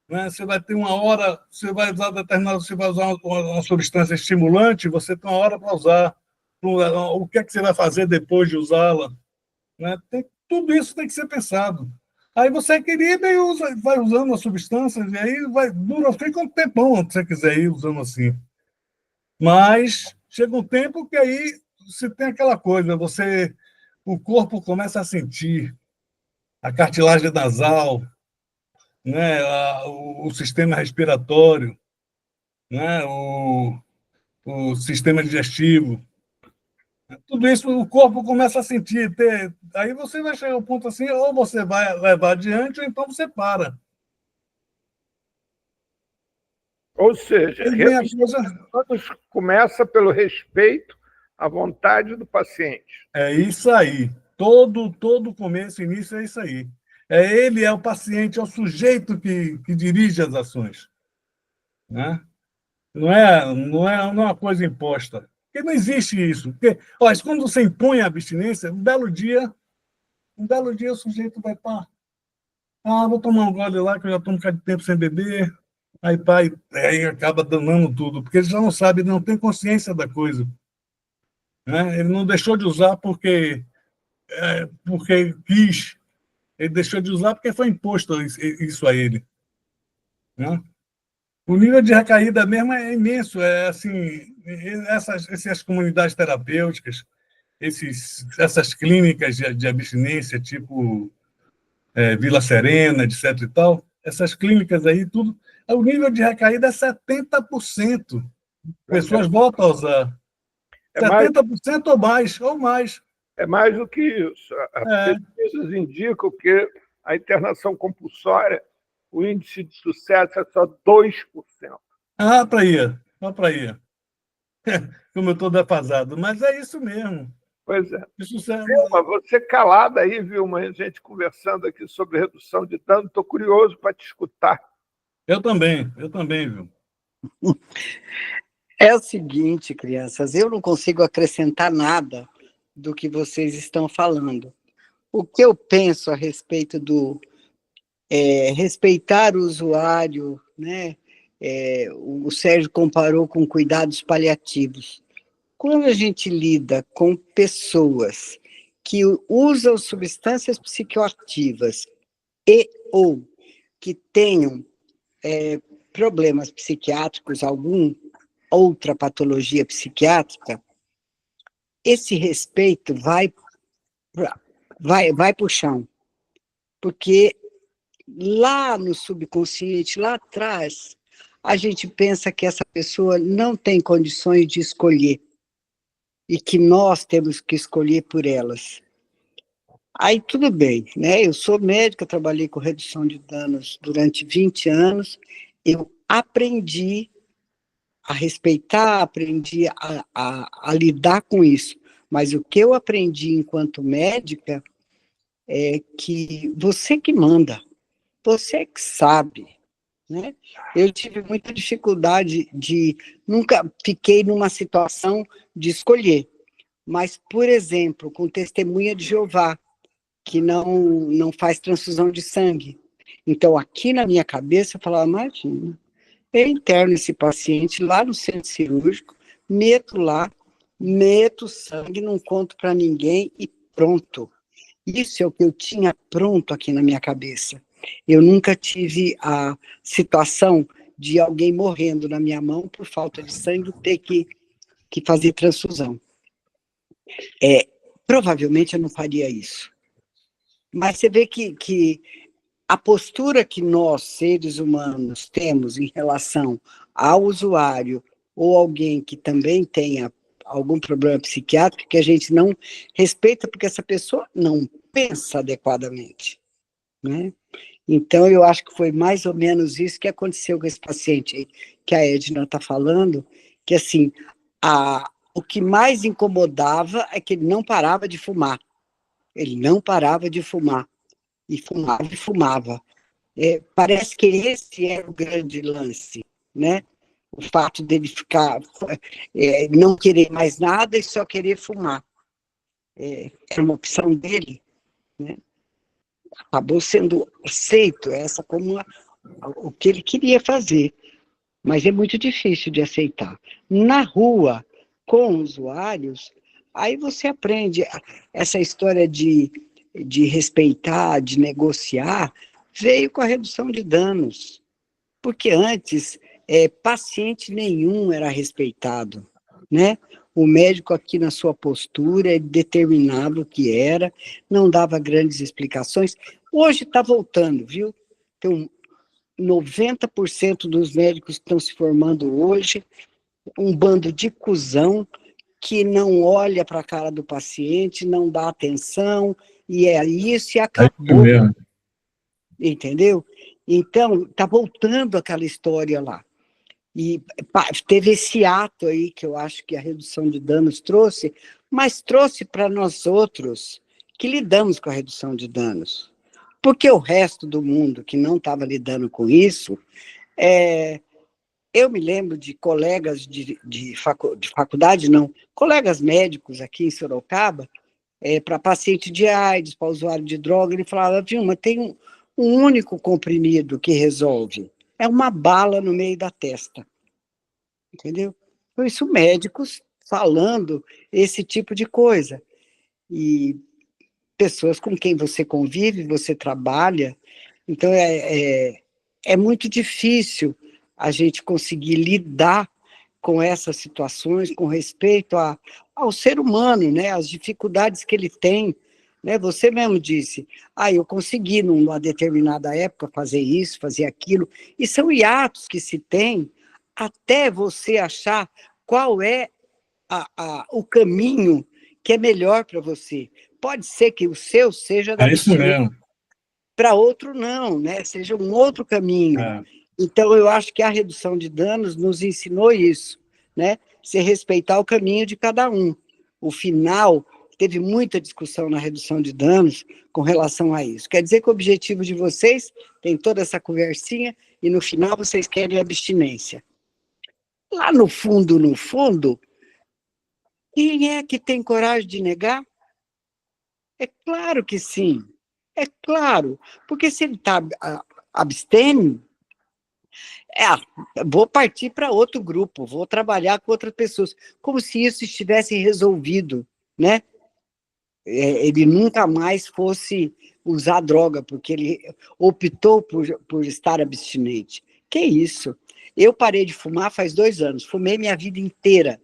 né? Você vai ter uma hora, você vai usar uma substância estimulante, você tem uma hora para usar. O que é que você vai fazer depois de usá-la? Né? Tudo isso tem que ser pensado. Aí você é querido e vai usando as substâncias, e aí fica um tempão se você quiser ir usando assim. Mas chega um tempo que aí você tem aquela coisa, o corpo começa a sentir a cartilagem nasal, né, o sistema respiratório, né, o sistema digestivo. Tudo isso o corpo começa a sentir. Aí você vai chegar ao ponto assim, ou você vai levar adiante, ou então você para. Ou seja, Aí vem a coisa, começa pelo respeito à vontade do paciente. é isso aí. Todo começo, início é isso aí. Ele é o paciente, é o sujeito que dirige as ações, né? Não é uma coisa imposta. Porque não existe isso. Porque, olha, quando você impõe a abstinência, um belo dia o sujeito vai para. Vou tomar um gole lá, que eu já estou um bocado de tempo sem beber. Aí, pai, aí acaba danando tudo, porque ele já não sabe, não tem consciência da coisa. Né? Ele não deixou de usar porque quis. Ele deixou de usar porque foi imposto isso a ele. Né? O nível de recaída mesmo é imenso. É assim, essas comunidades terapêuticas, essas clínicas de abstinência, tipo Vila Serena, etc. e tal, essas clínicas aí, tudo, o nível de recaída é 70%. Pessoas voltam a usar. É mais, 70% ou mais, ou mais. é mais do que isso. As É. pesquisas indicam que a internação compulsória, o índice de sucesso é só 2%. Para ir, para ir. Como eu estou defasado, mas é isso mesmo. Pois é. Isso Vilma, você calada aí, Vilma, a gente conversando aqui sobre redução de dano, estou curioso para te escutar. Eu também, viu? É o seguinte, crianças, eu não consigo acrescentar nada do que vocês estão falando. O que eu penso a respeito do respeitar o usuário, né? O Sérgio comparou com cuidados paliativos. Quando a gente lida com pessoas que usam substâncias psicoativas e ou que tenham problemas psiquiátricos, algum outra patologia psiquiátrica, esse respeito vai para o chão. Porque lá no subconsciente, lá atrás, a gente pensa que essa pessoa não tem condições de escolher e que nós temos que escolher por elas. Aí tudo bem, né? Eu sou médica, trabalhei com redução de danos durante 20 anos, eu aprendi a respeitar, aprendi a lidar com isso. Mas o que eu aprendi enquanto médica é que você que manda, você que sabe, né? Eu tive muita dificuldade nunca fiquei numa situação de escolher, mas, por exemplo, com testemunha de Jeová, que não faz transfusão de sangue. Então, aqui na minha cabeça, eu falava, imagina, eu interno esse paciente lá no centro cirúrgico, meto sangue, não conto para ninguém e pronto. Isso é o que eu tinha pronto aqui na minha cabeça. Eu nunca tive a situação de alguém morrendo na minha mão por falta de sangue ter que fazer transfusão. Provavelmente eu não faria isso. Mas você vê que a postura que nós, seres humanos, temos em relação ao usuário ou alguém que também tenha algum problema psiquiátrico, que a gente não respeita porque essa pessoa não pensa adequadamente, né? Então, eu acho que foi mais ou menos isso que aconteceu com esse paciente aí, que a Edna está falando, que, assim, o que mais incomodava é que ele não parava de fumar. Ele não parava de fumar. E fumava e fumava. Parece que esse era o grande lance, né? O fato dele ficar, não querer mais nada e só querer fumar. Era uma opção dele, né? Acabou sendo aceito essa como o que ele queria fazer, mas é muito difícil de aceitar. Na rua, com usuários, aí você aprende essa história de respeitar, de negociar, veio com a redução de danos, porque antes paciente nenhum era respeitado, né? O médico aqui na sua postura, ele determinava o que era, não dava grandes explicações. Hoje está voltando, viu? Tem 90% dos médicos que estão se formando hoje, um bando de cuzão que não olha para a cara do paciente, não dá atenção, e é isso e acabou. Entendeu? Então, está voltando aquela história lá. E teve esse ato aí que eu acho que a redução de danos trouxe, mas trouxe para nós outros que lidamos com a redução de danos. Porque o resto do mundo que não estava lidando com isso, eu me lembro de colegas de faculdade, não, colegas médicos aqui em Sorocaba, para paciente de AIDS, para usuário de droga, ele falava, Vilma, tem um único comprimido que resolve, é uma bala no meio da testa. Entendeu? Então, isso médicos falando esse tipo de coisa. E pessoas com quem você convive, você trabalha, então é muito difícil a gente conseguir lidar com essas situações, com respeito ao ser humano, né? As dificuldades que ele tem. Né? Você mesmo disse, eu consegui, numa determinada época, fazer isso, fazer aquilo, e são hiatos que se tem até você achar qual é o caminho que é melhor para você. Pode ser que o seu seja da isso mesmo. Para outro não, né? Seja um outro caminho. Então, eu acho que a redução de danos nos ensinou isso, né? Se respeitar o caminho de cada um. O final, teve muita discussão na redução de danos com relação a isso. Quer dizer que o objetivo de vocês tem toda essa conversinha e, no final, vocês querem abstinência. Lá no fundo, quem é que tem coragem de negar? É claro que sim, é claro, porque se ele está abstêmio, vou partir para outro grupo, vou trabalhar com outras pessoas, como se isso estivesse resolvido, né? Ele nunca mais fosse usar droga, porque ele optou por estar abstinente. Que isso? Eu parei de fumar faz 2 anos, fumei minha vida inteira,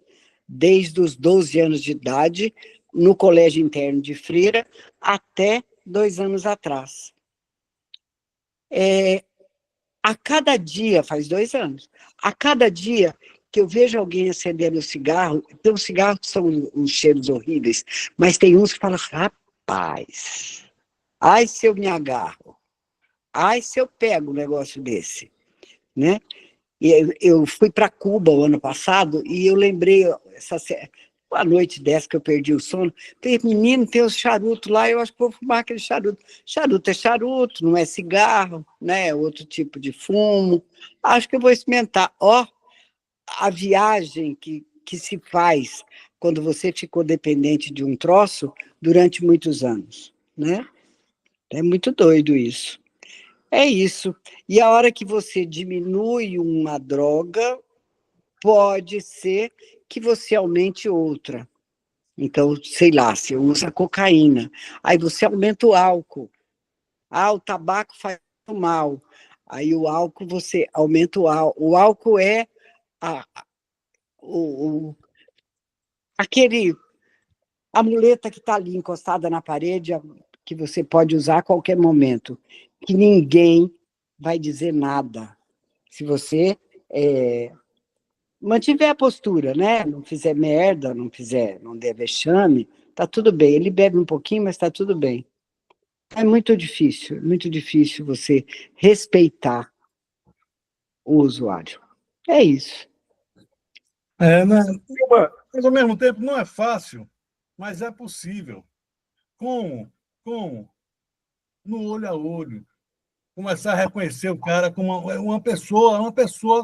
desde os 12 anos de idade, no colégio interno de Freira, até 2 anos atrás. A cada dia, faz 2 anos, a cada dia que eu vejo alguém acendendo o cigarro, tem uns cigarros que são uns cheiros horríveis, mas tem uns que falam, rapaz, ai se eu me agarro, ai se eu pego um negócio desse, né? E eu fui para Cuba o ano passado e eu lembrei, uma noite dessa que eu perdi o sono, falei, menino, tem os charutos lá, eu acho que vou fumar aquele charuto. Charuto é charuto, não é cigarro, né? É outro tipo de fumo. Acho que eu vou experimentar. A viagem que se faz quando você ficou dependente de um troço durante muitos anos, né? É muito doido isso. É isso. E a hora que você diminui uma droga, pode ser que você aumente outra. Então, sei lá, você usa cocaína, aí você aumenta o álcool. O tabaco faz mal. Aí o álcool, você aumenta o álcool. O álcool é a muleta que está ali encostada na parede, que você pode usar a qualquer momento, que ninguém vai dizer nada. Se você mantiver a postura, né? Não fizer merda, não der vexame, tá tudo bem. Ele bebe um pouquinho, mas tá tudo bem. É muito difícil você respeitar o usuário. É isso. Né? Mas, ao mesmo tempo, não é fácil, mas é possível. Como? No olho a olho. Começar a reconhecer o cara como uma pessoa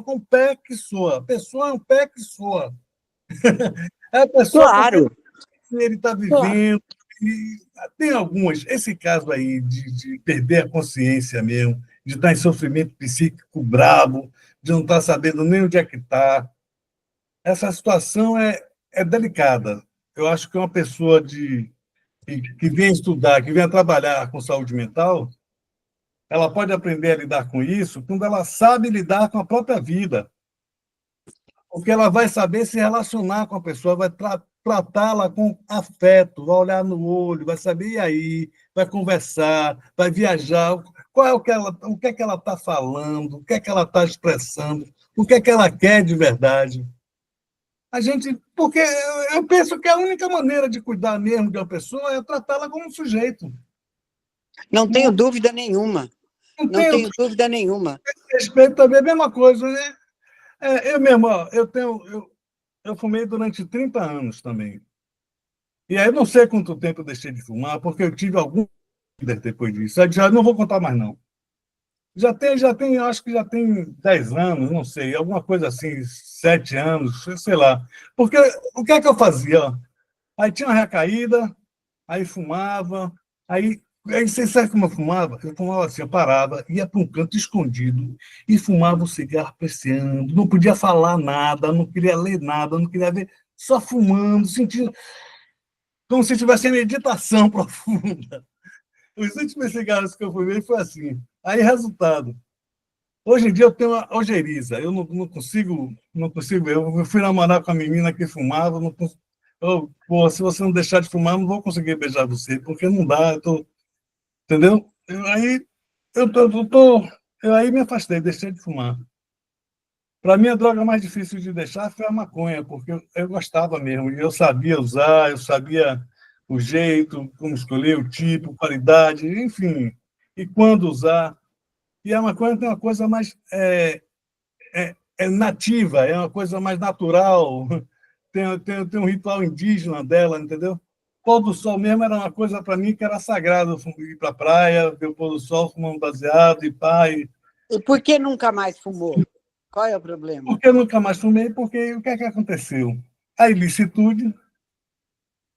com pé que soa. A pessoa é um pé que soa. É a pessoa Claro. que ele está vivendo. E tem algumas. Esse caso aí de perder a consciência mesmo, de estar em sofrimento psíquico bravo, de não estar sabendo nem onde é que está. Essa situação é delicada. Eu acho que uma pessoa que vem estudar, que vem trabalhar com saúde mental, ela pode aprender a lidar com isso quando ela sabe lidar com a própria vida. Porque ela vai saber se relacionar com a pessoa, vai tratá-la com afeto, vai olhar no olho, vai saber e aí, vai conversar, vai viajar. O que é que ela está falando, o que é que ela está expressando, o que é que ela quer de verdade. Porque eu penso que a única maneira de cuidar mesmo de uma pessoa é tratá-la como um sujeito. Não tenho dúvida nenhuma. Não tenho dúvida nenhuma. Respeito também é a mesma coisa, né? Eu mesmo, ó, eu fumei durante 30 anos também. E aí eu não sei quanto tempo eu deixei de fumar, porque eu tive algum depois disso. Eu já não vou contar mais, não. Acho que já tem 10 anos, não sei, alguma coisa assim, 7 anos, sei lá. Porque o que é que eu fazia? Ó? Aí tinha uma recaída, aí fumava, aí você sabe como eu fumava? Eu fumava assim, eu parava, ia para um canto escondido e fumava um cigarro apreciando, não podia falar nada, não queria ler nada, não queria ver, só fumando, sentindo como se tivesse meditação profunda. Os últimos cigarros que eu fumei foi assim. Aí, resultado. Hoje em dia eu tenho uma ojeriza, eu não consigo, eu fui namorar com a menina que fumava, não consigo, pô, se você não deixar de fumar, eu não vou conseguir beijar você, porque não dá, entendeu? Eu aí me afastei, deixei de fumar. Para mim, a droga mais difícil de deixar foi a maconha, porque eu gostava mesmo, e eu sabia usar, eu sabia o jeito, como escolher, o tipo, qualidade, enfim, e quando usar. E a maconha tem uma coisa mais é nativa, é uma coisa mais natural, tem um ritual indígena dela, entendeu? Pôr do sol mesmo era uma coisa para mim que era sagrado, ir para a praia, ver o pôr do sol, fumar um baseado e pai. E por que nunca mais fumou? Qual é o problema? Porque eu nunca mais fumei, porque o que é que aconteceu? A ilicitude,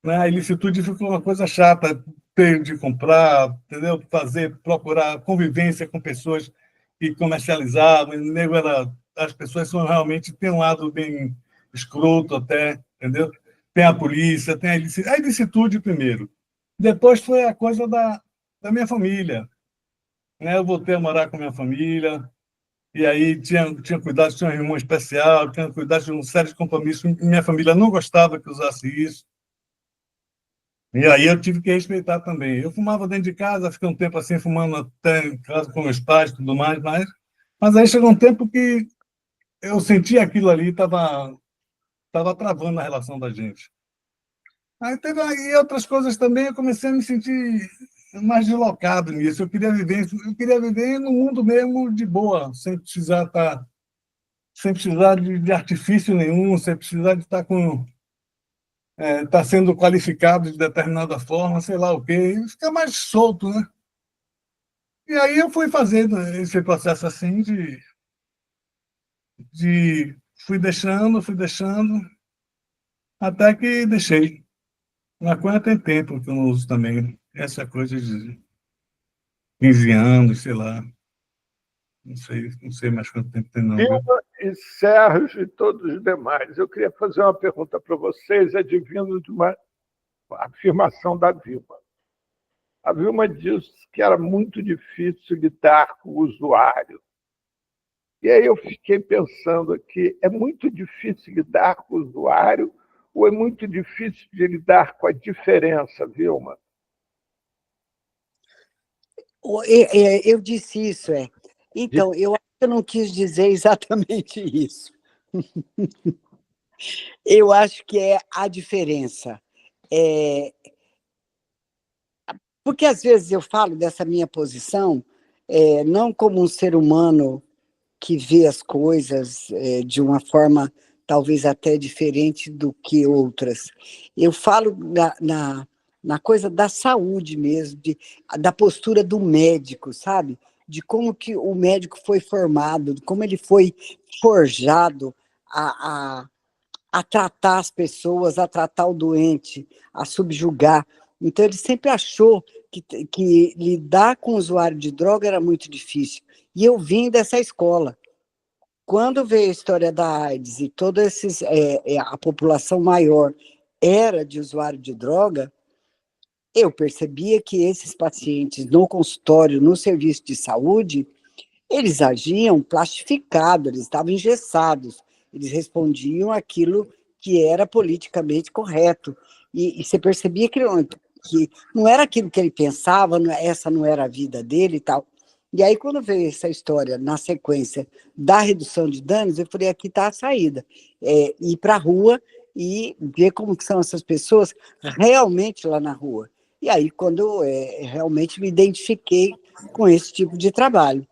né? A ilicitude ficou uma coisa chata, ter de comprar, entendeu? Procurar convivência com pessoas que comercializavam, as pessoas são realmente, tem um lado bem escroto até, entendeu? Tem a polícia, tem a ilicitude primeiro. Depois foi a coisa da minha família, né? Eu voltei a morar com a minha família, e aí tinha cuidado, tinha um irmão especial, tinha cuidado de uma série de compromissos. Minha família não gostava que usasse isso. E aí eu tive que respeitar também. Eu fumava dentro de casa, fiquei um tempo assim, fumando até em casa com meus pais e tudo mais, mas aí chegou um tempo que eu senti aquilo ali, tava travando a relação da gente. Aí teve aí outras coisas também, eu comecei a me sentir mais deslocado nisso. Eu queria viver no mundo mesmo de boa, sem precisar de artifício nenhum, sem precisar de estar tá sendo qualificado de determinada forma, sei lá o quê, e fica mais solto, né? E aí eu fui fazendo esse processo assim fui deixando, até que deixei. Maconha tem tempo que eu não uso também. Essa coisa de 15 anos, sei lá, não sei mais quanto tempo tem não, viu? Vilma e Sérgio e todos os demais, eu queria fazer uma pergunta para vocês, advindo de uma afirmação da Vilma. A Vilma disse que era muito difícil lidar com o usuário. E aí eu fiquei pensando aqui, é muito difícil lidar com o usuário ou é muito difícil de lidar com a diferença, Vilma? Eu disse isso, é. Então, eu acho que eu não quis dizer exatamente isso. Eu acho que é a diferença. É, porque às vezes eu falo dessa minha posição, não como um ser humano que vê as coisas de uma forma talvez até diferente do que outras. Eu falo na coisa da saúde mesmo, da postura do médico, sabe? De como que o médico foi formado, de como ele foi forjado a, a tratar as pessoas, a tratar o doente, a subjugar. Então, ele sempre achou que lidar com o usuário de droga era muito difícil. E eu vim dessa escola. Quando veio a história da AIDS e toda a população maior era de usuário de droga, eu percebia que esses pacientes no consultório, no serviço de saúde, eles agiam plastificados, eles estavam engessados, eles respondiam aquilo que era politicamente correto. E você percebia que não era aquilo que ele pensava, essa não era a vida dele e tal. E aí, quando veio essa história, na sequência da redução de danos, eu falei, aqui está a saída. Ir para a rua e ver como que são essas pessoas realmente lá na rua. E aí, quando realmente me identifiquei com esse tipo de trabalho.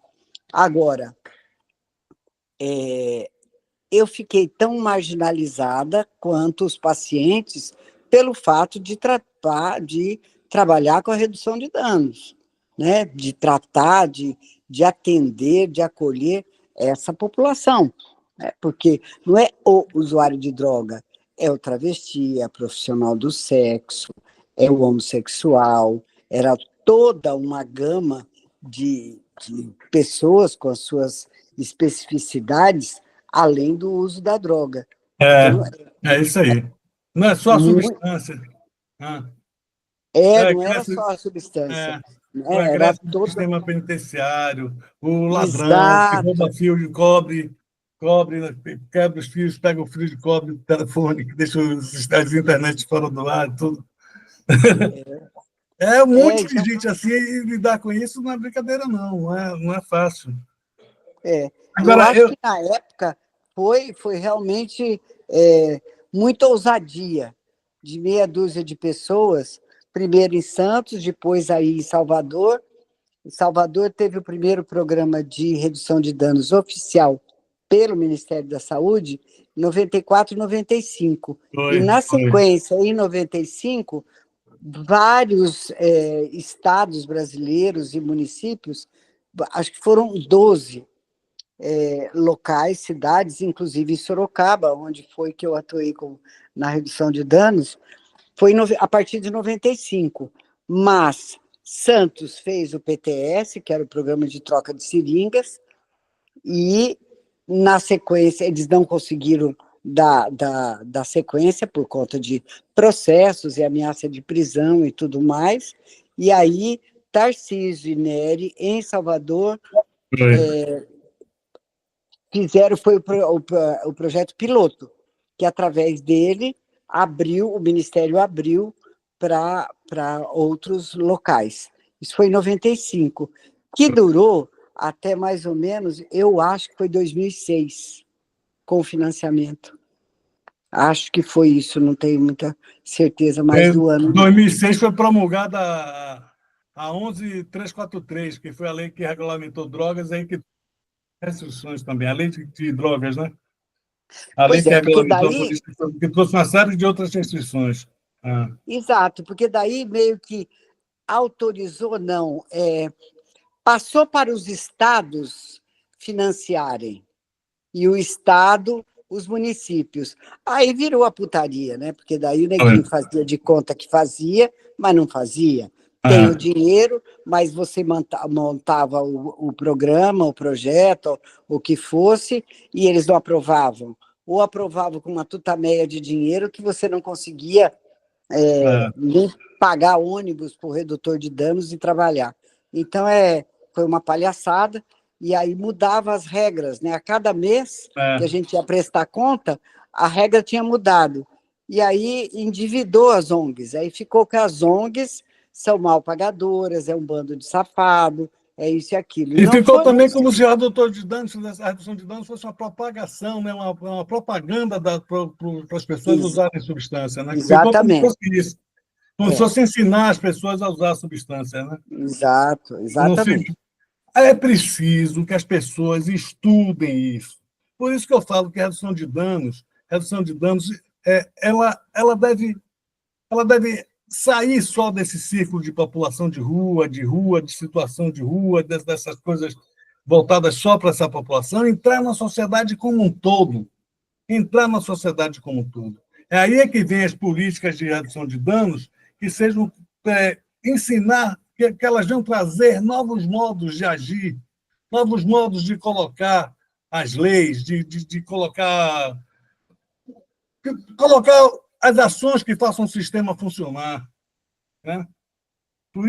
Agora, eu fiquei tão marginalizada quanto os pacientes pelo fato de trabalhar com a redução de danos, né? De tratar, de atender, de acolher essa população. Né? Porque não é o usuário de droga, é o travesti, é a profissional do sexo, é o homossexual, era toda uma gama de pessoas com as suas especificidades, além do uso da droga. É, Então, é isso aí. Não é só a substância. Ah, não era cresce, só a substância, é, né? Era cresce no toda. sistema penitenciário, o ladrão que rouba Exato. fio de cobre, quebra os fios, pega o fio de cobre do telefone, que deixa as internet fora do ar, tudo. É um monte de Então, gente assim, e lidar com isso não é brincadeira, não é fácil. eu Agora, acho que na época foi realmente muita ousadia de meia dúzia de pessoas, primeiro em Santos, depois aí em Salvador. Em Salvador teve o primeiro programa de redução de danos oficial pelo Ministério da Saúde, em 94 e 95. E, na sequência, em 95, vários estados brasileiros e municípios, acho que foram 12 locais, cidades, inclusive em Sorocaba, onde foi que eu atuei na redução de danos, foi a partir de 95. Mas Santos fez o PTS, que era o Programa de Troca de Seringas, e, na sequência, eles não conseguiram dar sequência por conta de processos e ameaça de prisão e tudo mais. E aí, Tarcísio e Nery, em Salvador, foi o projeto piloto, que, através dele, o Ministério abriu para outros locais. Isso foi em 95, que durou até mais ou menos, eu acho que foi 2006, com o financiamento. Acho que foi isso, não tenho muita certeza mais do ano. Em 2006 foi promulgada a 11.343, que foi a lei que regulamentou drogas, aí que restrições também, a lei de drogas, né? A lei que regulamentou a polícia, que trouxe uma série de outras restrições. Exato, porque daí meio que autorizou, não, passou para os estados financiarem, e o estado, os municípios. Aí virou a putaria, né? Porque daí o neguinho fazia de conta que fazia, mas não fazia. Tem o dinheiro, mas você montava o programa, o projeto, o que fosse, e eles não aprovavam. Ou aprovavam com uma tutameia de dinheiro que você não conseguia nem pagar ônibus para o redutor de danos e trabalhar. Então, foi uma palhaçada, e aí mudava as regras, né? A cada mês que a gente ia prestar conta, a regra tinha mudado. E aí endividou as ONGs. Aí ficou que as ONGs são mal pagadoras, é um bando de safado, é isso e aquilo. E ficou também como se a redução de danos fosse uma propagação, né? uma propaganda para as pessoas usarem substância. Né? Exatamente. Ficou como se fosse isso. Como se fosse ensinar as pessoas a usar a substância. Né? Exato, exatamente. É preciso que as pessoas estudem isso. Por isso que eu falo que a redução de danos ela deve sair só desse círculo de população de rua, de situação de rua, dessas coisas voltadas só para essa população, entrar na sociedade como um todo. Entrar na sociedade como um todo. É aí que vem as políticas de redução de danos, que sejam ensinar, que elas vão trazer novos modos de agir, novos modos de colocar as leis, de colocar as ações que façam o sistema funcionar. Né?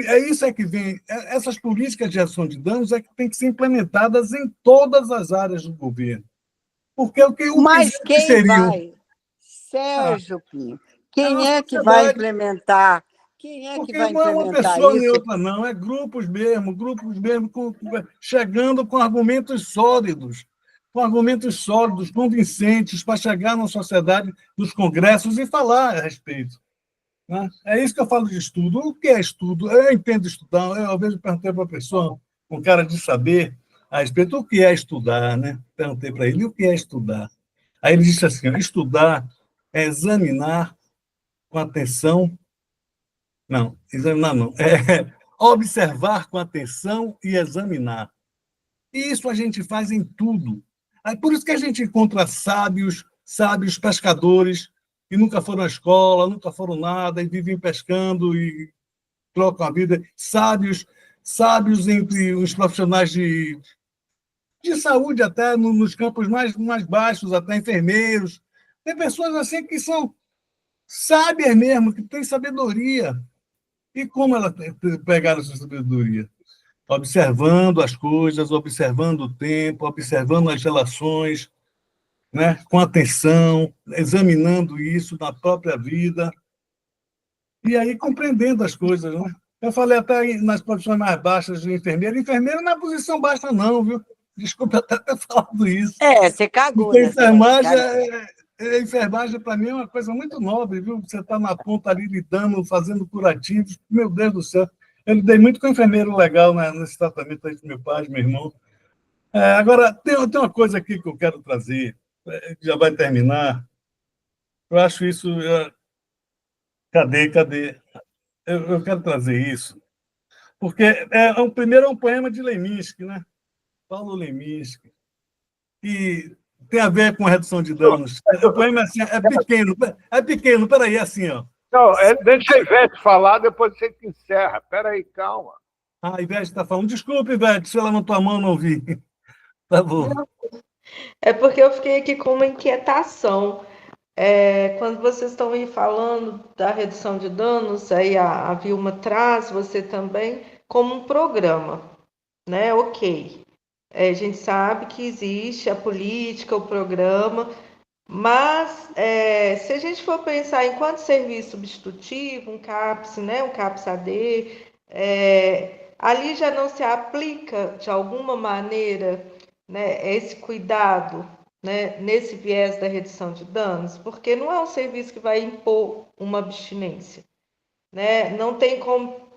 É isso que vem. Essas políticas de redução de danos que têm que ser implementadas em todas as áreas do governo. Porque Mas quem vai? Sérgio Pinho, quem é que vai implementar? Quem é que vai implementar isso? Porque não é uma pessoa nem outra, não. É grupos mesmo, chegando com argumentos sólidos, convincentes, para chegar na sociedade, nos congressos e falar a respeito. Né? É isso que eu falo de estudo. O que é estudo? Eu entendo estudar. Eu, às vezes, perguntei para a pessoa, um cara de saber a respeito do que é estudar. Né? Perguntei para ele o que é estudar. Aí ele disse assim, ó, estudar é examinar com atenção, não, examinar não, é observar com atenção e examinar. E isso a gente faz em tudo. É por isso que a gente encontra sábios pescadores, que nunca foram à escola, nunca foram nada, e vivem pescando e trocam a vida. Sábios entre os profissionais de saúde, até nos campos mais baixos, até enfermeiros. Tem pessoas assim que são sábias mesmo, que têm sabedoria. E como elas pegaram essa sabedoria? Observando as coisas, observando o tempo, observando as relações, né, com atenção, examinando isso na própria vida, e aí compreendendo as coisas. Né? Eu falei até nas posições mais baixas de enfermeiro. Enfermeiro não é posição baixa, não, viu? Desculpa até ter falado isso. Você cagou, Porque né? enfermagem, para mim, é uma coisa muito nobre, viu? Você está na ponta ali lidando, fazendo curativos. Meu Deus do céu. Eu lidei muito com enfermeiro legal, né, nesse tratamento aí do meu pai, meu irmão. Agora, tem uma coisa aqui que eu quero trazer, já vai terminar. Eu acho isso. Cadê? Eu quero trazer isso, porque primeiro é um poema de Leminski, né? Paulo Leminski, que tem a ver com a redução de danos. O poema assim, é pequeno, peraí, é assim, ó. Não, deixa a Ivete falar, depois você que encerra. Espera aí, calma. A Ivete está falando, desculpe, Ivete, se ela levantou a mão, não ouvi. Tá bom. É porque eu fiquei aqui com uma inquietação. Quando vocês estão aí falando da redução de danos, aí a Vilma traz você também como um programa, né? Ok. A gente sabe que existe a política, o programa, mas se a gente for pensar enquanto serviço substitutivo, um CAPS, né? Um CAPS-AD, ali já não se aplica de alguma maneira, né, esse cuidado, né, nesse viés da redução de danos, porque não é um serviço que vai impor uma abstinência, né? Não tem como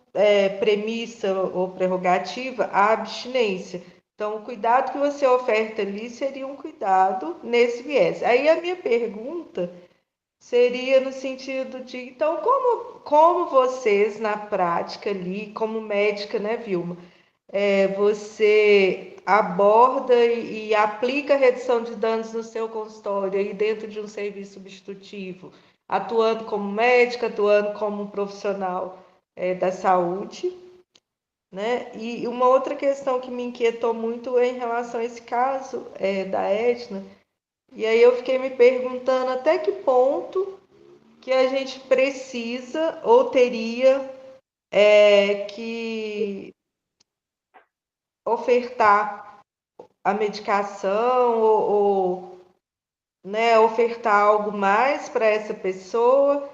premissa ou prerrogativa a abstinência. Então, o cuidado que você oferta ali seria um cuidado nesse viés. Aí a minha pergunta seria no sentido de, então, como vocês, na prática ali, como médica, né, Vilma, você aborda e aplica a redução de danos no seu consultório aí dentro de um serviço substitutivo, atuando como médica, atuando como profissional da saúde, né? E uma outra questão que me inquietou muito é em relação a esse caso da Edna, e aí eu fiquei me perguntando até que ponto que a gente precisa ou teria que ofertar a medicação né, ofertar algo mais para essa pessoa,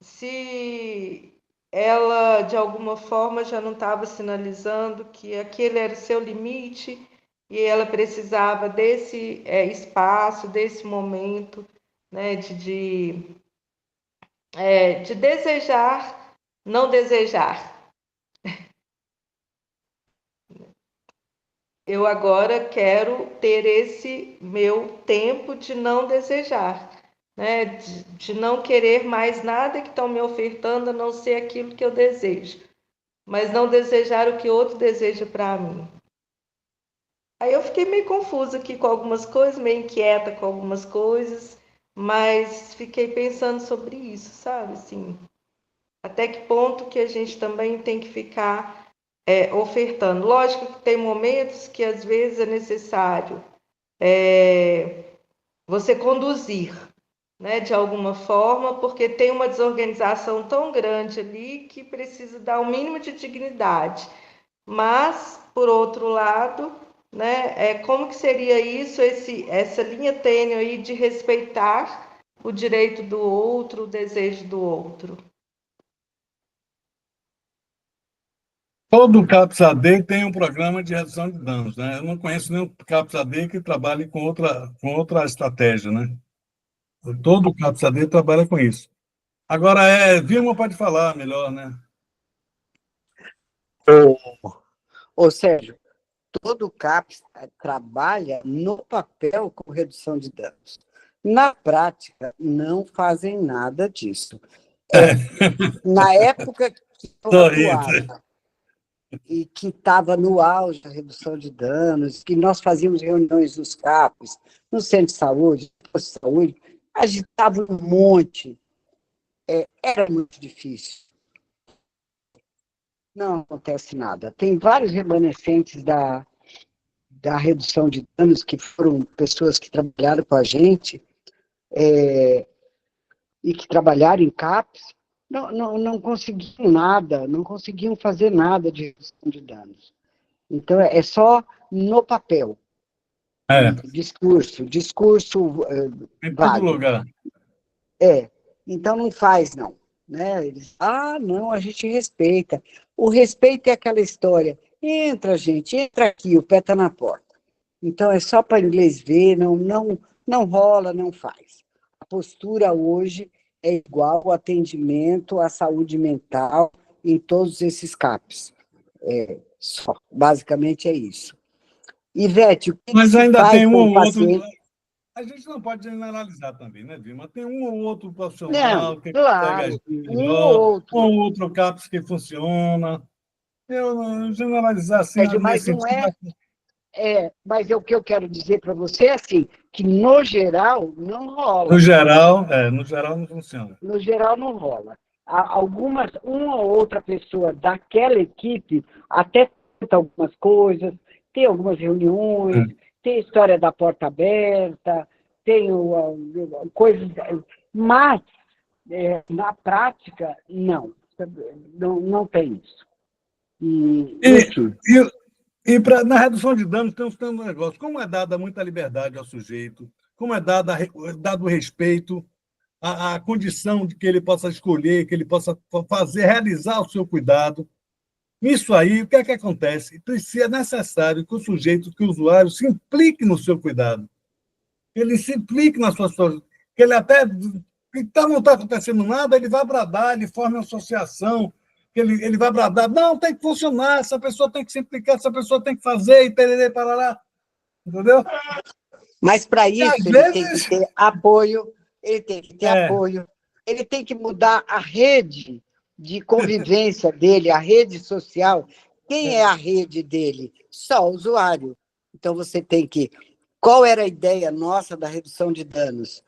se ela de alguma forma já não estava sinalizando que aquele era o seu limite e ela precisava desse espaço, desse momento, né, de desejar, não desejar. Eu agora quero ter esse meu tempo de não desejar, né? De não querer mais nada que estão me ofertando a não ser aquilo que eu desejo, mas não desejar o que outro deseja para mim. Aí eu fiquei meio confusa aqui com algumas coisas, meio inquieta com algumas coisas, mas fiquei pensando sobre isso, sabe? Assim, até que ponto que a gente também tem que ficar ofertando. Lógico que tem momentos que às vezes é necessário você conduzir, né, de alguma forma, porque tem uma desorganização tão grande ali que precisa dar o mínimo de dignidade. Mas, por outro lado, né, como que seria isso, essa linha tênue aí de respeitar o direito do outro, o desejo do outro? Todo CAPS-AD tem um programa de redução de danos, né? Eu não conheço nenhum CAPS-AD que trabalhe com outra estratégia, né? Todo CAPS-AD trabalha com isso. Agora, Vilma pode falar melhor, né? Ou Sérgio, todo o CAPS trabalha no papel com redução de danos. Na prática, não fazem nada disso. É, na época que eu Tô rindo. atuava e que estava no auge da redução de danos, que nós fazíamos reuniões nos CAPs, no centro de saúde, no posto de saúde, agitava um monte. Era muito difícil. Não acontece nada. Tem vários remanescentes da redução de danos que foram pessoas que trabalharam com a gente e que trabalharam em CAPs, não conseguiam nada, não conseguiam fazer nada de redução de danos. Então, é só no papel. É, Discurso em todo vago. lugar. Então não faz, não. Né? Eles, não, a gente respeita. O respeito é aquela história. Entra, gente, entra aqui, o pé está na porta. Então é só para inglês ver, não rola, não faz. A postura hoje é igual ao atendimento à saúde mental em todos esses CAPs. Basicamente é isso. Ivete, o que Mas se ainda faz tem um com o ou outro. paciente? A gente não pode generalizar também, né, Vilma? Tem um ou outro Não, profissional que consegue claro, agir um ou melhor, um outro. ou outro CAPS que funciona. Eu generalizar assim, Mas nesse não sentido. mas o que eu quero dizer para você é assim, que no geral não rola. No geral não funciona. No geral não rola. Uma ou outra pessoa daquela equipe até tenta algumas coisas, tem algumas reuniões, tem a história da porta aberta, tem coisas, mas na prática, não tem isso. Enfim, Na redução de danos, tem um negócio. Como é dada muita liberdade ao sujeito, como é dado o respeito, a condição de que ele possa escolher, que ele possa realizar o seu cuidado. Isso aí, o que é que acontece? É necessário que o sujeito, que o usuário, se implique no seu cuidado. Ele se implique na sua saúde. Que ele até. Então não está acontecendo nada, ele vai bradar, ele forma uma associação, ele vai bradar. Não, tem que funcionar, essa pessoa tem que se implicar, essa pessoa tem que fazer, e pererê, parará. Entendeu? mas para E às isso ele tem que vezes. ter apoio, ele tem que mudar a rede de convivência dele, a rede social. Quem é a rede dele? Só o usuário. Então você tem que. Qual era a ideia nossa da redução de danos?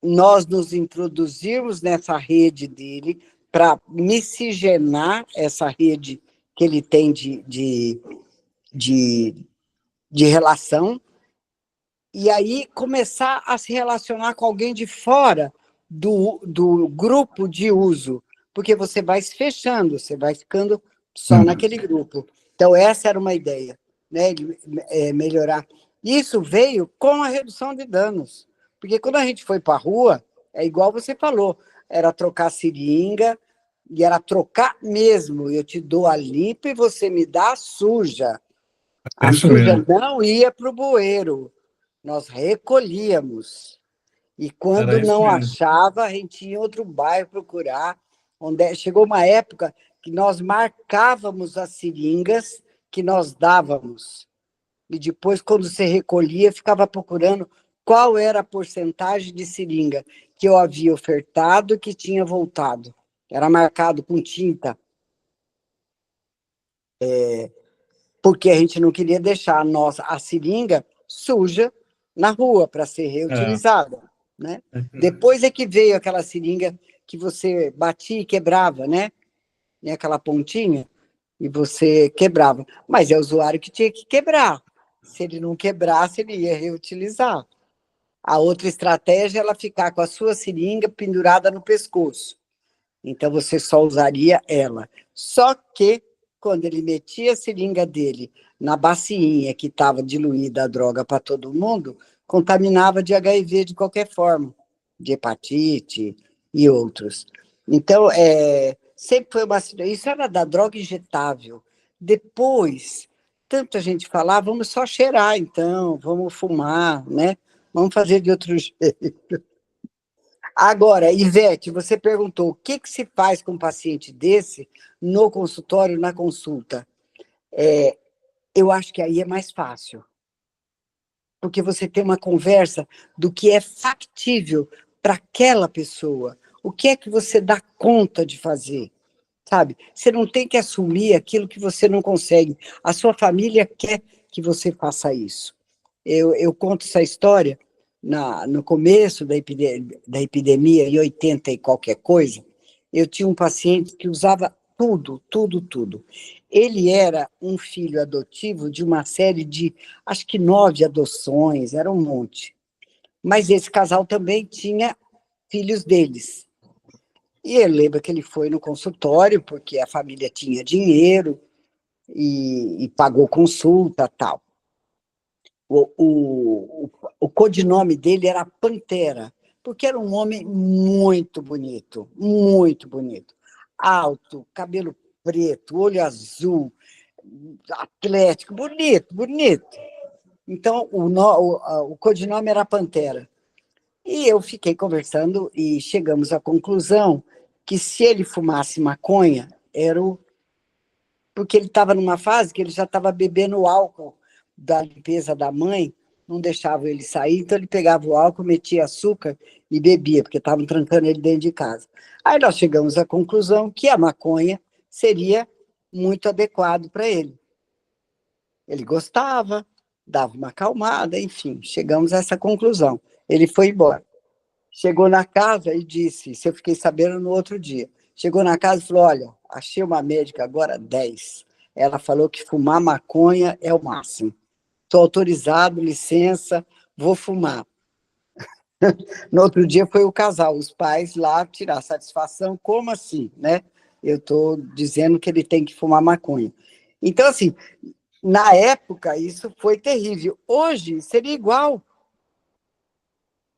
Nós nos introduzirmos nessa rede dele para miscigenar essa rede que ele tem de relação, e aí começar a se relacionar com alguém de fora do grupo de uso, porque você vai se fechando, você vai ficando só naquele grupo. Então, essa era uma ideia, né? Melhorar. Isso veio com a redução de danos, porque quando a gente foi para a rua, é igual você falou, era trocar seringa, e era trocar mesmo, eu te dou a limpa e você me dá a suja. A Isso suja mesmo. não ia para o bueiro, nós recolhíamos. E Era quando isso não mesmo. achava, a gente ia em outro bairro procurar. Chegou uma época que nós marcávamos as seringas que nós dávamos. E depois, quando você recolhia, ficava procurando qual era a porcentagem de seringa que eu havia ofertado e que tinha voltado. Era marcado com tinta. Porque a gente não queria deixar a seringa suja na rua para ser reutilizada. Né? Depois é que veio aquela seringa que você batia e quebrava, né? E aquela pontinha, e você quebrava. Mas é o usuário que tinha que quebrar. Se ele não quebrasse, ele ia reutilizar. A outra estratégia é ela ficar com a sua seringa pendurada no pescoço. Então, você só usaria ela. Só que, quando ele metia a seringa dele na bacinha que estava diluída a droga para todo mundo, contaminava de HIV de qualquer forma, de hepatite e outros. Então, sempre foi uma... Isso era da droga injetável. Depois, tanta gente falava, vamos só cheirar, então, vamos fumar, né? Vamos fazer de outro jeito. Agora, Ivete, você perguntou o que se faz com um paciente desse no consultório, na consulta. Eu acho que aí é mais fácil. porque você tem uma conversa do que é factível para aquela pessoa. O que é que você dá conta de fazer? Sabe? Você não tem que assumir aquilo que você não consegue. A sua família quer que você faça isso. Eu conto essa história no começo da epidemia, em 80 e qualquer coisa. Eu tinha um paciente que usava tudo, tudo, tudo. Ele era um filho adotivo de uma série de, acho que 9 adoções, era um monte. Mas esse casal também tinha filhos deles. E eu lembro que ele foi no consultório, porque a família tinha dinheiro e pagou consulta e tal. O codinome dele era Pantera, porque era um homem muito bonito, muito bonito. Alto, cabelo preto, olho azul, atlético, bonito, bonito. Então, o codinome era Pantera. E eu fiquei conversando e chegamos à conclusão que se ele fumasse maconha, porque ele estava numa fase que ele já estava bebendo o álcool da limpeza da mãe, não deixava ele sair, então ele pegava o álcool, metia açúcar e bebia, porque estavam trancando ele dentro de casa. Aí nós chegamos à conclusão que a maconha seria muito adequado para ele. Ele gostava, dava uma acalmada, enfim, chegamos a essa conclusão. Ele foi embora. Chegou na casa e disse, isso eu fiquei sabendo no outro dia, chegou na casa e falou, olha, achei uma médica agora 10. Ela falou que fumar maconha é o máximo. Estou autorizado, licença, vou fumar. No outro dia foi o casal, os pais lá tirar satisfação, como assim, né? Eu estou dizendo que ele tem que fumar maconha. Então, assim, na época, isso foi terrível. Hoje, seria igual.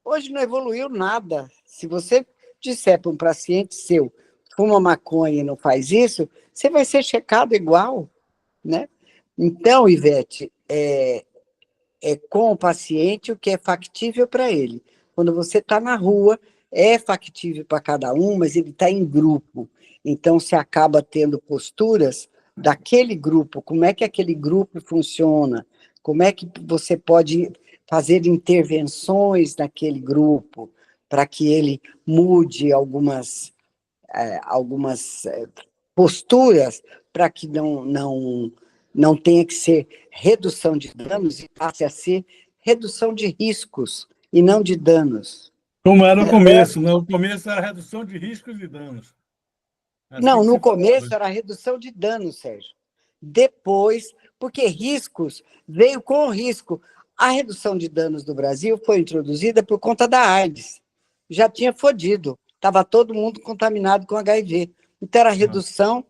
Hoje não evoluiu nada. Se você disser para um paciente seu, fuma maconha e não faz isso, você vai ser checado igual, né? Então, Ivete, é com o paciente o que é factível para ele. Quando você está na rua, é factível para cada um, mas ele está em grupo. Então, você acaba tendo posturas daquele grupo, como é que aquele grupo funciona, como é que você pode fazer intervenções naquele grupo para que ele mude algumas posturas para que não tenha que ser redução de danos e passe a ser redução de riscos e não de danos. Como era o começo, né? O começo era redução de riscos e danos. Assim Não, que no se falava. começo era redução de danos, Sérgio. Depois, porque riscos veio com o risco. A redução de danos do Brasil foi introduzida por conta da AIDS. Já tinha fodido, estava todo mundo contaminado com HIV. Então, era redução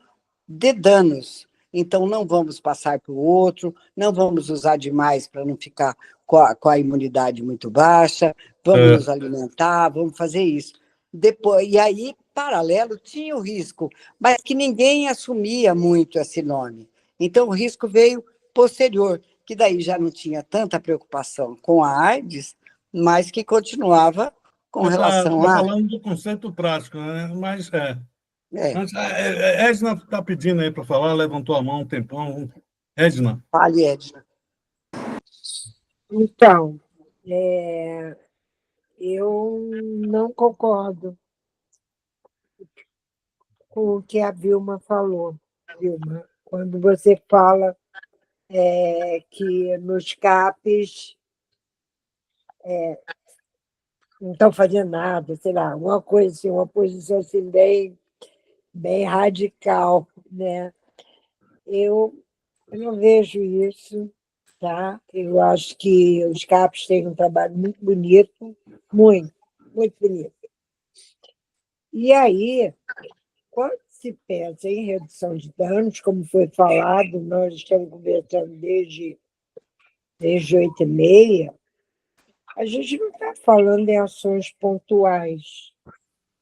de danos. Então, não vamos passar para o outro, não vamos usar demais para não ficar com a imunidade muito baixa, vamos nos alimentar, vamos fazer isso. Depois, e aí, paralelo, tinha o risco, mas que ninguém assumia muito esse nome. Então, o risco veio posterior, que daí já não tinha tanta preocupação com a AIDS, mas que continuava com relação a... falando do conceito prático, né? Mas É, Edna está pedindo aí para falar, levantou a mão um tempão. Edna. fale, Edna. Então, eu não concordo com o que a Vilma falou. Vilma, quando você fala que nos CAPs não estão fazendo nada, sei lá, uma coisa assim, uma posição assim bem radical, né? Eu não vejo isso, tá? Eu acho que os CAPs têm um trabalho muito bonito, muito, muito bonito. E aí, quando se pensa em redução de danos, como foi falado, nós estamos conversando desde 8h30, a gente não está falando em ações pontuais,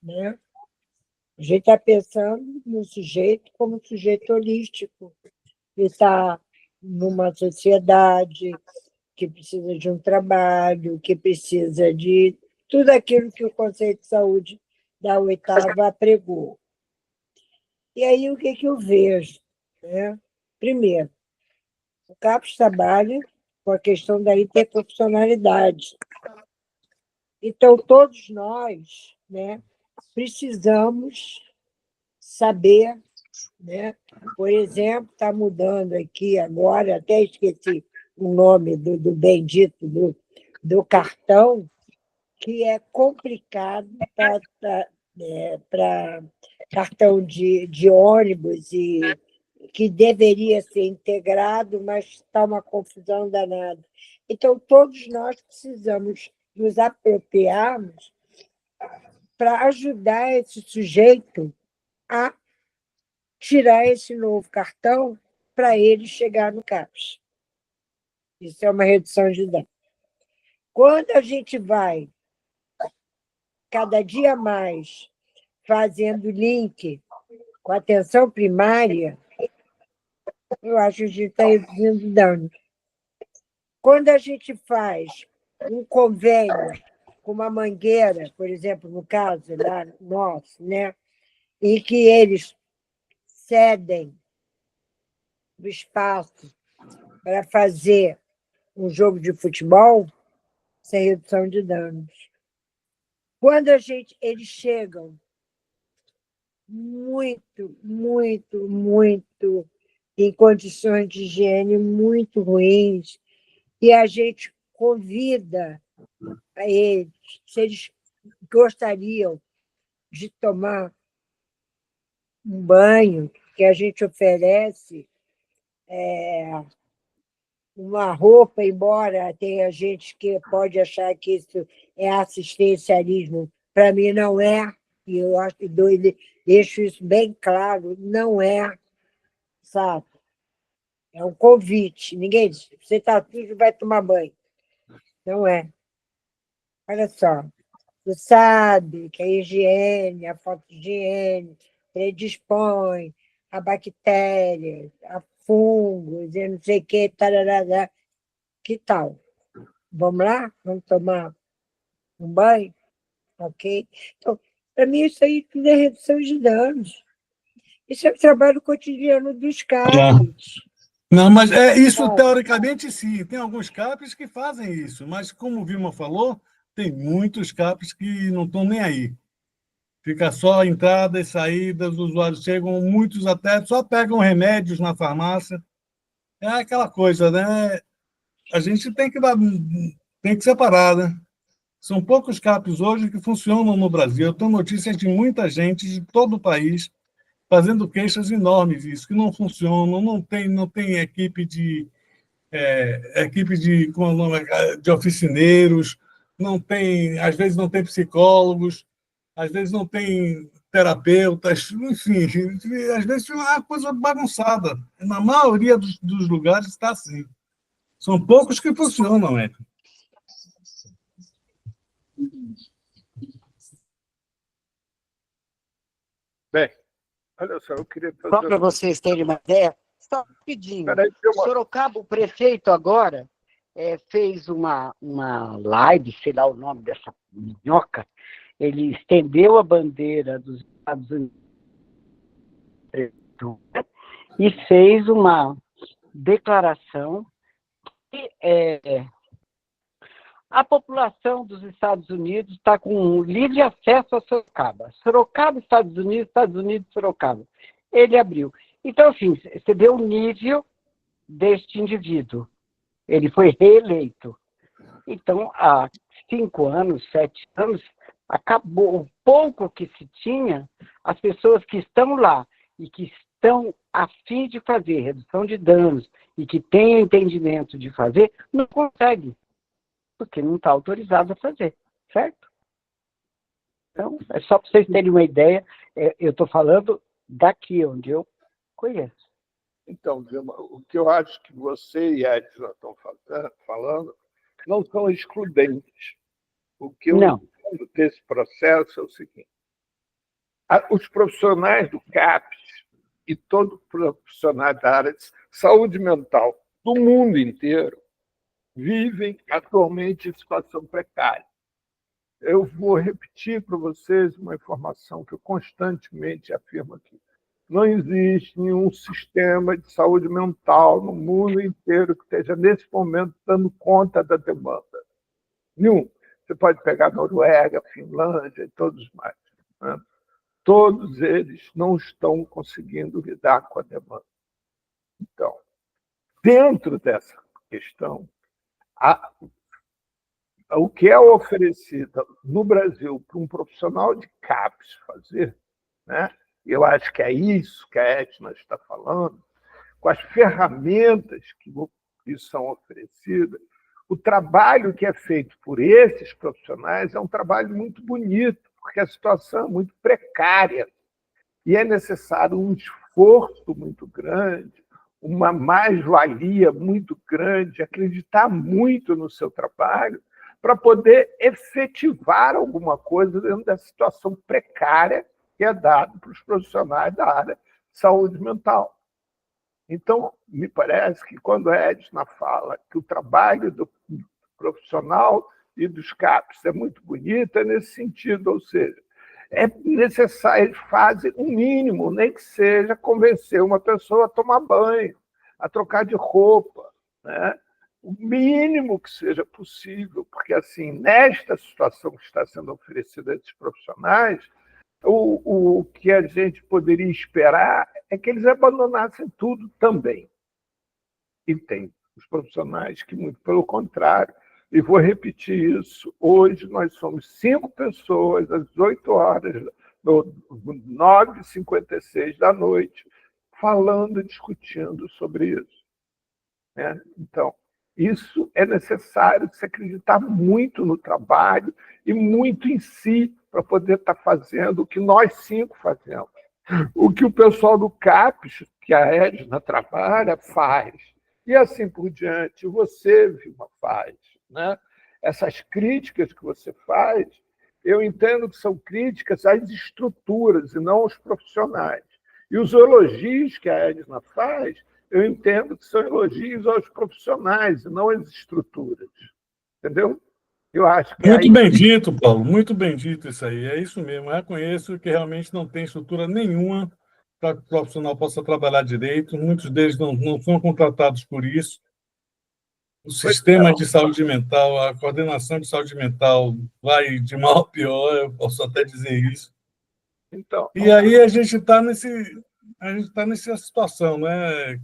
né? A gente está pensando no sujeito como sujeito holístico, que está numa sociedade que precisa de um trabalho, que precisa de tudo aquilo que o conceito de saúde da 8ª apregou. E aí, o que eu vejo? Né? Primeiro, o CAPES trabalha com com a questão da interprofissionalidade. Então, todos nós, né, precisamos saber, né? Por exemplo, está mudando aqui agora, até esqueci o nome do bendito do cartão, que é complicado para cartão de ônibus, e que deveria ser integrado, mas está uma confusão danada. Então, todos nós precisamos nos apropriarmos para ajudar esse sujeito a tirar esse novo cartão para ele chegar no CAPS. Isso é uma redução de danos. Quando a gente vai, cada dia mais, fazendo link com a atenção primária, eu acho que a gente está reduzindo danos. Quando a gente faz um convênio com uma mangueira, por exemplo, no caso lá nosso, né, em que eles cedem o espaço para fazer um jogo de futebol, sem redução de danos. Quando eles chegam muito, muito, muito em condições de higiene muito ruins, e a gente convida a eles, se eles gostariam de tomar um banho, que a gente oferece uma roupa, embora tenha gente que pode achar que isso é assistencialismo, para mim não é, e eu acho que deixo isso bem claro, não é, sabe? É um convite. Ninguém diz, você está sujo, vai tomar banho. Não é. Olha só, você sabe que a higiene, a falta de higiene predispõe a bactérias, a fungos, e não sei o que, tarará. Que tal? Vamos lá? Vamos tomar um banho? Ok? Então, para mim, isso aí tudo é redução de danos. Isso é o trabalho cotidiano dos CAPs. Não, mas isso teoricamente sim. Tem alguns CAPs que fazem isso, mas como o Vilma falou, tem muitos CAPs que não estão nem aí. Fica só entradas e saídas, os usuários chegam, muitos até só pegam remédios na farmácia. É aquela coisa, né? A gente tem que separar, né? São poucos CAPs hoje que funcionam no Brasil. Eu tenho notícias de muita gente de todo o país fazendo queixas enormes disso, que não funcionam, não tem equipe de, como é o nome, de oficineiros, não tem, às vezes não tem psicólogos, às vezes não tem terapeutas, enfim, às vezes é uma coisa bagunçada. Na maioria dos lugares está assim. São poucos que funcionam, né? Bem, olha só, eu queria fazer... Só para vocês terem uma ideia, só rapidinho. Peraí, Sorocaba, o prefeito agora fez uma live, sei lá o nome dessa minhoca, ele estendeu a bandeira dos Estados Unidos e fez uma declaração que a população dos Estados Unidos está com um livre acesso a Sorocaba. Sorocaba, Estados Unidos, Sorocaba. Ele abriu. Então, assim, você vê o nível deste indivíduo. Ele foi reeleito. Então, há 5 anos, 7 anos, acabou o pouco que se tinha, as pessoas que estão lá e que estão a fim de fazer redução de danos e que têm o entendimento de fazer, não conseguem, porque não está autorizado a fazer, certo? Então, é só para vocês terem uma ideia, eu estou falando daqui, onde eu conheço. Então, Vilma, o que eu acho que você e a Edson estão falando não são excludentes. O que eu entendo desse processo é o seguinte: os profissionais do CAPS e todos os profissionais da área de saúde mental do mundo inteiro vivem atualmente em situação precária. Eu vou repetir para vocês uma informação que eu constantemente afirmo aqui. não existe nenhum sistema de saúde mental no mundo inteiro que esteja, nesse momento, dando conta da demanda. Nenhum. Você pode pegar a Noruega, a Finlândia e todos mais. Né? Todos eles não estão conseguindo lidar com a demanda. Então, dentro dessa questão, o que é oferecido no Brasil para um profissional de CAPES fazer, né? Eu acho que é isso que a Edna está falando, com as ferramentas que são oferecidas, o trabalho que é feito por esses profissionais é um trabalho muito bonito, porque a situação é muito precária e é necessário um esforço muito grande, uma mais-valia muito grande, acreditar muito no seu trabalho para poder efetivar alguma coisa dentro da situação precária que é dada para os profissionais da área de saúde mental. Então, me parece que quando a Edna fala que o trabalho do profissional e dos CAPs é muito bonito, é nesse sentido, ou seja, é necessário, eles fazem o mínimo, nem que seja convencer uma pessoa a tomar banho, a trocar de roupa, né? O mínimo que seja possível, porque, assim, nesta situação que está sendo oferecida a esses profissionais, o que a gente poderia esperar é que eles abandonassem tudo também. E tem os profissionais que, muito pelo contrário, e vou repetir isso, hoje nós somos 5 pessoas, às 8 horas, 9h56 da noite, falando, discutindo sobre isso. Né? Então, isso é necessário se acreditar muito no trabalho e muito em si para poder estar fazendo o que nós 5 fazemos. O que o pessoal do CAPES, que a Edna trabalha, faz. E assim por diante. Você, Vilma, faz. Né? Essas críticas que você faz, eu entendo que são críticas às estruturas e não aos profissionais. E os elogios que a Edna faz, eu entendo que são elogios aos profissionais e não às estruturas. Entendeu? Eu acho que muito bem dito, Paulo, muito bem dito isso aí. É isso mesmo. Eu reconheço que realmente não tem estrutura nenhuma para que o profissional possa trabalhar direito. Muitos deles não são contratados por isso. O sistema de saúde mental, a coordenação de saúde mental vai de mal a pior, eu posso até dizer isso. Então, e aí a gente está nessa situação, né?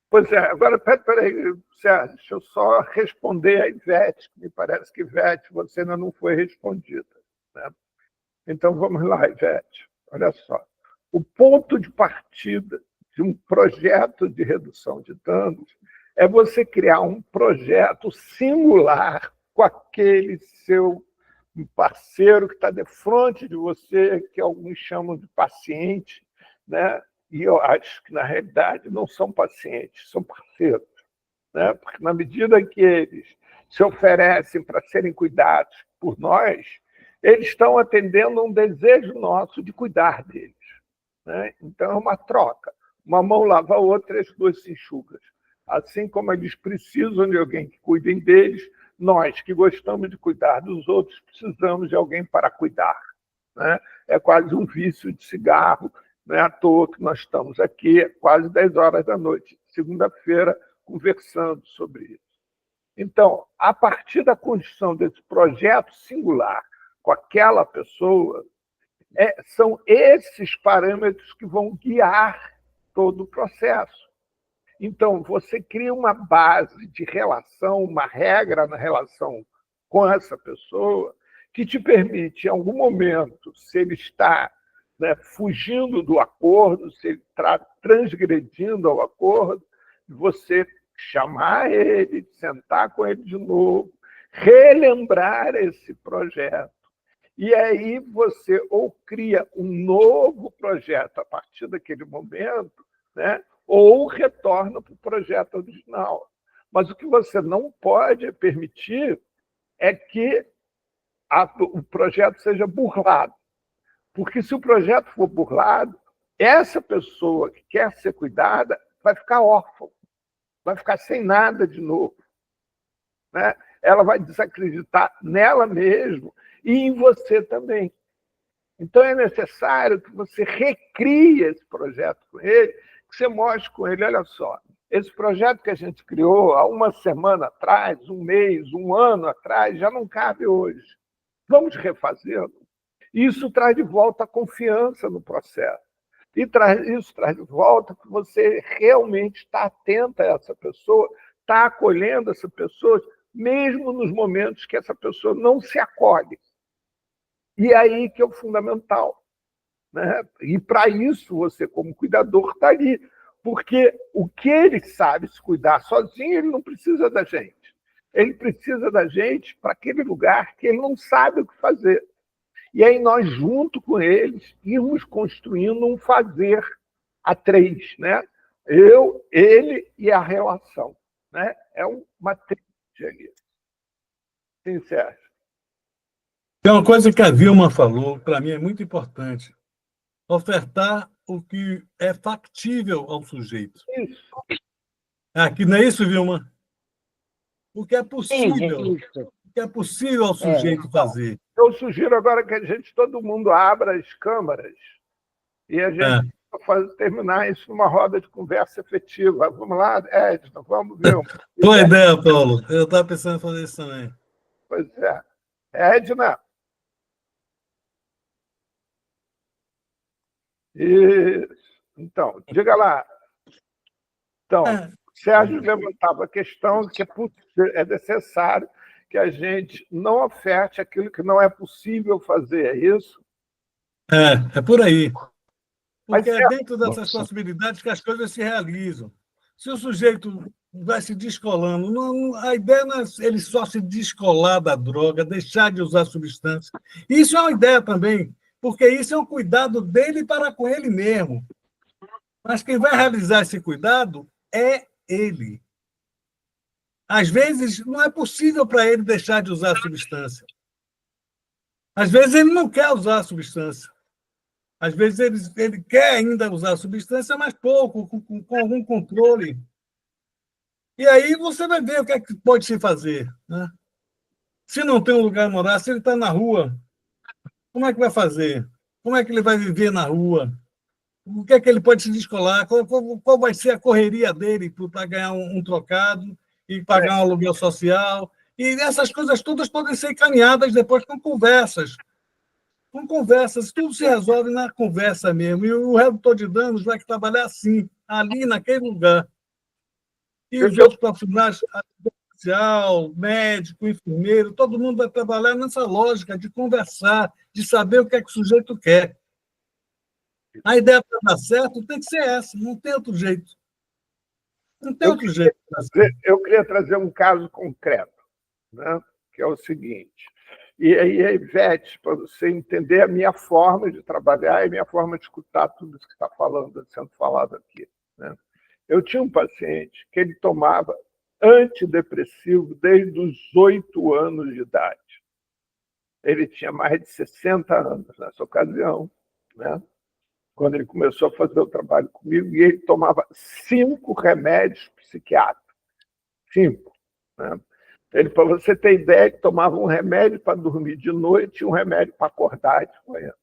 Pois é, agora, peraí, Sérgio, deixa eu só responder a Ivete, que me parece que, Ivete, você ainda não foi respondida. Né? Então, vamos lá, Ivete. Olha só. O ponto de partida de um projeto de redução de danos é você criar um projeto singular com aquele seu parceiro que está de frente de você, que alguns chamam de paciente, né? E eu acho que, na realidade, não são pacientes, são parceiros. Né? Porque, na medida que eles se oferecem para serem cuidados por nós, eles estão atendendo a um desejo nosso de cuidar deles. Né? Então, é uma troca. Uma mão lava a outra e as duas se enxugam. Assim como eles precisam de alguém que cuide deles, nós, que gostamos de cuidar dos outros, precisamos de alguém para cuidar. Né? É quase um vício de cigarro. Não é à toa que nós estamos aqui quase 10 horas da noite, segunda-feira, conversando sobre isso. Então, a partir da construção desse projeto singular com aquela pessoa, são esses parâmetros que vão guiar todo o processo. Então, você cria uma base de relação, uma regra na relação com essa pessoa que te permite, em algum momento, se ele está fugindo do acordo, se ele está transgredindo ao acordo, você chamar ele, sentar com ele de novo, relembrar esse projeto. E aí você ou cria um novo projeto a partir daquele momento, né? Ou retorna para o projeto original. Mas o que você não pode permitir é que o projeto seja burlado. Porque se o projeto for burlado, essa pessoa que quer ser cuidada vai ficar órfã, vai ficar sem nada de novo. Né? Ela vai desacreditar nela mesma e em você também. Então, é necessário que você recrie esse projeto com ele, que você mostre com ele, olha só, esse projeto que a gente criou há uma semana atrás, um mês, um ano atrás, já não cabe hoje. Vamos refazê-lo. Isso traz de volta a confiança no processo. E isso traz de volta que você realmente está atenta a essa pessoa, está acolhendo essa pessoa, mesmo nos momentos que essa pessoa não se acolhe. E aí que é o fundamental. Né? E para isso você, como cuidador, está ali. Porque o que ele sabe se cuidar sozinho, ele não precisa da gente. Ele precisa da gente para aquele lugar que ele não sabe o que fazer. E aí nós, junto com eles, irmos construindo um fazer a três. Né? Eu, ele e a relação. Né? É uma tríade ali. Sim, Sérgio. Tem uma coisa que a Vilma falou, para mim é muito importante. Ofertar o que é factível ao sujeito. Isso. Aqui, não é isso, Vilma? O que é possível. Isso. O que é possível ao sujeito fazer. Eu sugiro agora que todo mundo abra as câmaras e a gente terminar isso numa roda de conversa efetiva. Vamos lá, Edna, vamos ver. Boa ideia, Paulo. Eu estava pensando em fazer isso também. Pois é. Edna. Isso. Então, diga lá. Então, Sérgio levantava a questão que é necessário que a gente não oferte aquilo que não é possível fazer, é isso? É por aí. Porque Mas é dentro dessas possibilidades que as coisas se realizam. Se o sujeito vai se descolando, a ideia não é ele só se descolar da droga, deixar de usar substância. Isso é uma ideia também, porque isso é um cuidado dele para com ele mesmo. Mas quem vai realizar esse cuidado é ele. Às vezes, não é possível para ele deixar de usar a substância. Às vezes, ele não quer usar a substância. Às vezes, ele quer ainda usar a substância, mas pouco, com algum controle. E aí você vai ver o que é que pode se fazer. Né? Se não tem um lugar a morar, se ele está na rua, como é que vai fazer? Como é que ele vai viver na rua? O que é que ele pode se descolar? Qual vai ser a correria dele para ganhar um trocado e pagar um aluguel social? E essas coisas todas podem ser encaminhadas depois com conversas. Com conversas, tudo se resolve na conversa mesmo. E o redutor de danos vai trabalhar assim, ali, naquele lugar. E os outros profissionais, social, médico, enfermeiro, todo mundo vai trabalhar nessa lógica de conversar, de saber o que é que o sujeito quer. A ideia para dar certo tem que ser essa, não tem outro jeito. Não tem outro jeito. Eu queria trazer um caso concreto, né? Que é o seguinte. E aí, Ivete, para você entender a minha forma de trabalhar e a minha forma de escutar tudo isso que está sendo falado aqui. Né? Eu tinha um paciente que ele tomava antidepressivo desde os 8 anos de idade. Ele tinha mais de 60 anos nessa ocasião, né? Quando ele começou a fazer o trabalho comigo, e ele tomava 5 remédios psiquiátricos. 5. Né? Ele, para você ter ideia, ele tomava um remédio para dormir de noite e um remédio para acordar de manhã.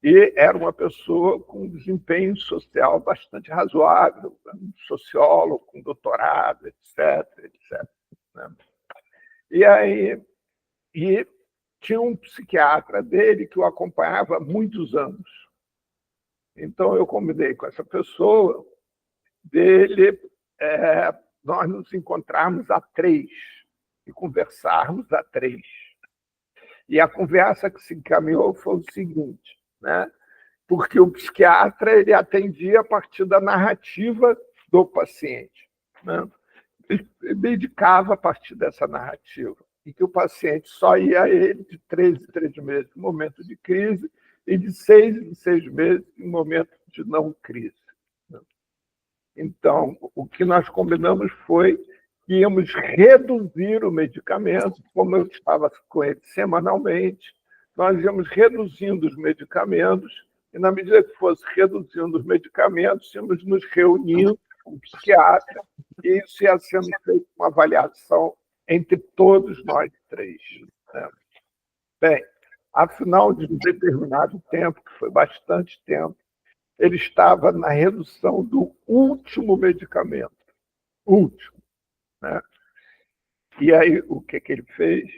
E era uma pessoa com um desempenho social bastante razoável, um sociólogo com doutorado, etc. Né? E tinha um psiquiatra dele que o acompanhava há muitos anos. Então, eu combinei com essa pessoa nós nos encontrarmos a 3 e conversarmos a 3. E a conversa que se encaminhou foi o seguinte, né? Porque o psiquiatra ele atendia a partir da narrativa do paciente. Né? Ele medicava a partir dessa narrativa. E que o paciente só ia a ele de 3 em 3 meses em momento de crise e de 6 em 6 meses em momento de não crise. Então, o que nós combinamos foi que íamos reduzir o medicamento, como eu estava com ele semanalmente, nós íamos reduzindo os medicamentos, e na medida que fosse reduzindo os medicamentos, íamos nos reunindo com o psiquiatra, e isso ia sendo feito uma avaliação entre todos nós 3. Né? Bem, Afinal de um determinado tempo, que foi bastante tempo, ele estava na redução do último medicamento. Último. Né? E aí, o que ele fez?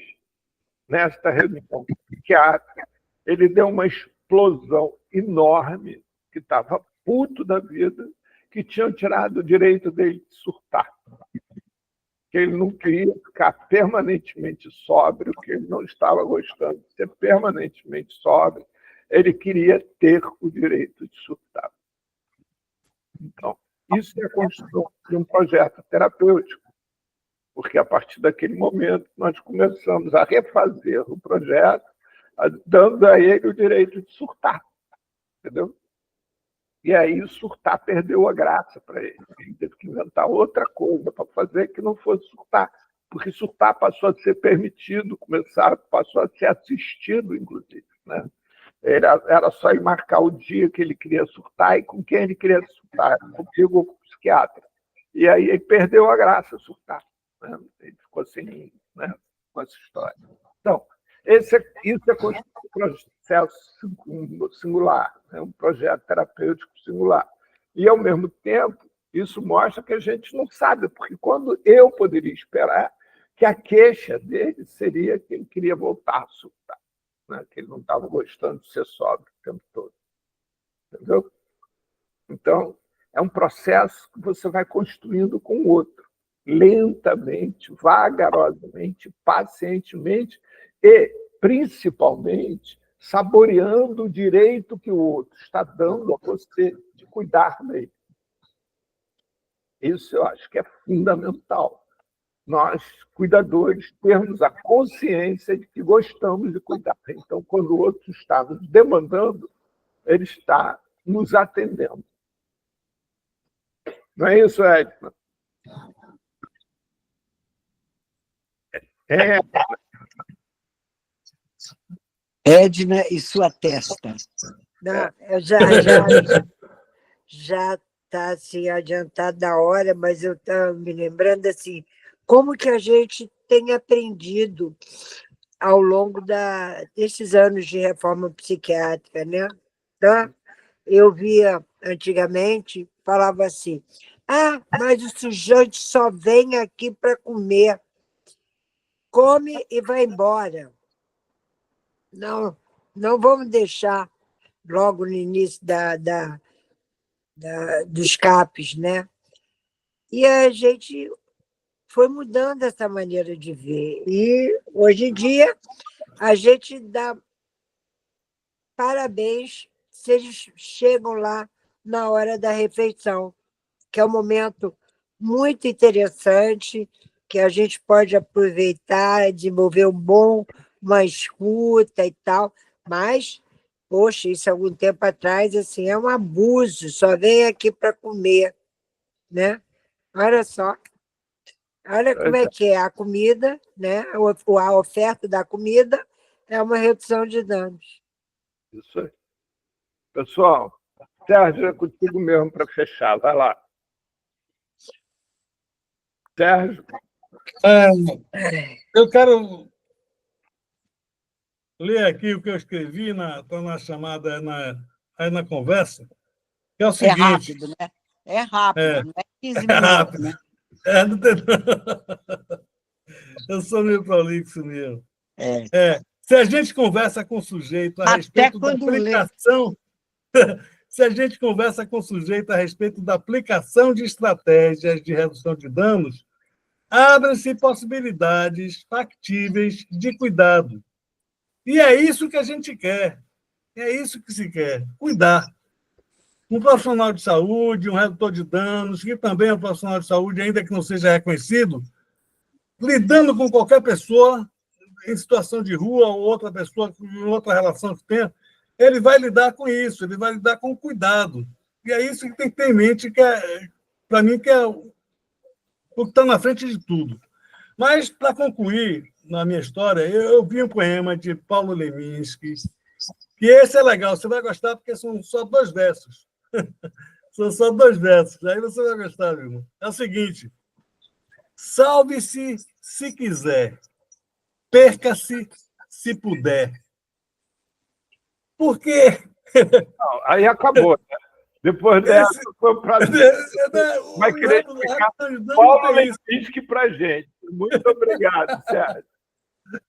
Nesta redução psiquiátrica, ele deu uma explosão enorme, que estava puto da vida, que tinham tirado o direito dele de surtar. Que ele não queria ficar permanentemente sóbrio, que ele não estava gostando de ser permanentemente sóbrio, ele queria ter o direito de surtar. Então, isso é a construção de um projeto terapêutico, porque a partir daquele momento nós começamos a refazer o projeto, dando a ele o direito de surtar, entendeu? E aí surtar perdeu a graça para ele. Ele teve que inventar outra coisa para fazer que não fosse surtar, porque surtar passou a ser permitido, passou a ser assistido, inclusive. Né? Era só ir marcar o dia que ele queria surtar e com quem ele queria surtar, comigo ou com o psiquiatra. E aí ele perdeu a graça surtar. Né? Ele ficou assim, né, com essa história. Então, isso é um processo singular, é um projeto terapêutico singular. E, ao mesmo tempo, isso mostra que a gente não sabe, porque quando eu poderia esperar que a queixa dele seria que ele queria voltar a surtar, né? Que ele não estava gostando de ser sóbrio o tempo todo. Entendeu? Então, é um processo que você vai construindo com o outro, lentamente, vagarosamente, pacientemente e, principalmente, saboreando o direito que o outro está dando a você de cuidar dele. Isso eu acho que é fundamental. Nós, cuidadores, termos a consciência de que gostamos de cuidar. Então, quando o outro está nos demandando, ele está nos atendendo. Não é isso, Edna? É. Edna e sua testa. Não, eu já está assim, adiantado da hora, mas eu estou me lembrando assim, como que a gente tem aprendido ao longo desses anos de reforma psiquiátrica, né? Então, eu via antigamente, falava assim, mas o sujeito só vem aqui para comer, come e vai embora. Não, não vamos deixar logo no início dos CAPs, né? E a gente foi mudando essa maneira de ver. E, hoje em dia, a gente dá parabéns se eles chegam lá na hora da refeição, que é um momento muito interessante, que a gente pode aproveitar, desenvolver uma escuta e tal, mas, poxa, isso algum tempo atrás assim, é um abuso, só vem aqui para comer, né? Olha só, olha como é que é a comida, né? A oferta da comida é uma redução de danos. Isso aí. Pessoal, Sérgio, é contigo mesmo para fechar. Vai lá. Sérgio. Eu quero ler aqui o que eu escrevi tá na chamada, aí na conversa, que é o seguinte... É rápido, né? É rápido, não é 15 minutos, né? Não tem... Eu sou meio prolixo mesmo. Se a gente conversa com o sujeito a respeito da aplicação... Se a gente conversa com o sujeito a respeito da aplicação de estratégias de redução de danos, abrem-se possibilidades factíveis de cuidado. E é isso que a gente quer. É isso que se quer, cuidar. Um profissional de saúde, um redutor de danos, que também é um profissional de saúde, ainda que não seja reconhecido, lidando com qualquer pessoa em situação de rua ou outra pessoa em outra relação que tenha, ele vai lidar com isso, ele vai lidar com cuidado. E é isso que tem que ter em mente, que para mim, que é o que está na frente de tudo. Mas, para concluir na minha história, eu vi um poema de Paulo Leminski, que esse é legal, você vai gostar, porque são só 2 versos. São só 2 versos, aí você vai gostar, meu irmão. É o seguinte: salve-se se quiser, perca-se se puder. Por quê? Não, aí acabou, né? Depois dessa, foi um prazer. Vai querer explicar Paulo Levinsky para gente. Muito obrigado, Sérgio.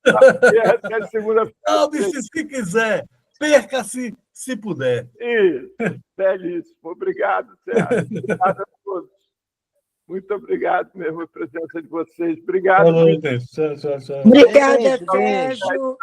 Até segunda-feira. Salve-se se quiser. Perca-se se puder. Isso, belíssimo. Obrigado, Sérgio. Obrigado a todos. Muito obrigado mesmo a presença de vocês. Obrigado. Tchau, tchau, tchau. Obrigada, Beijo, beijo. Sérgio.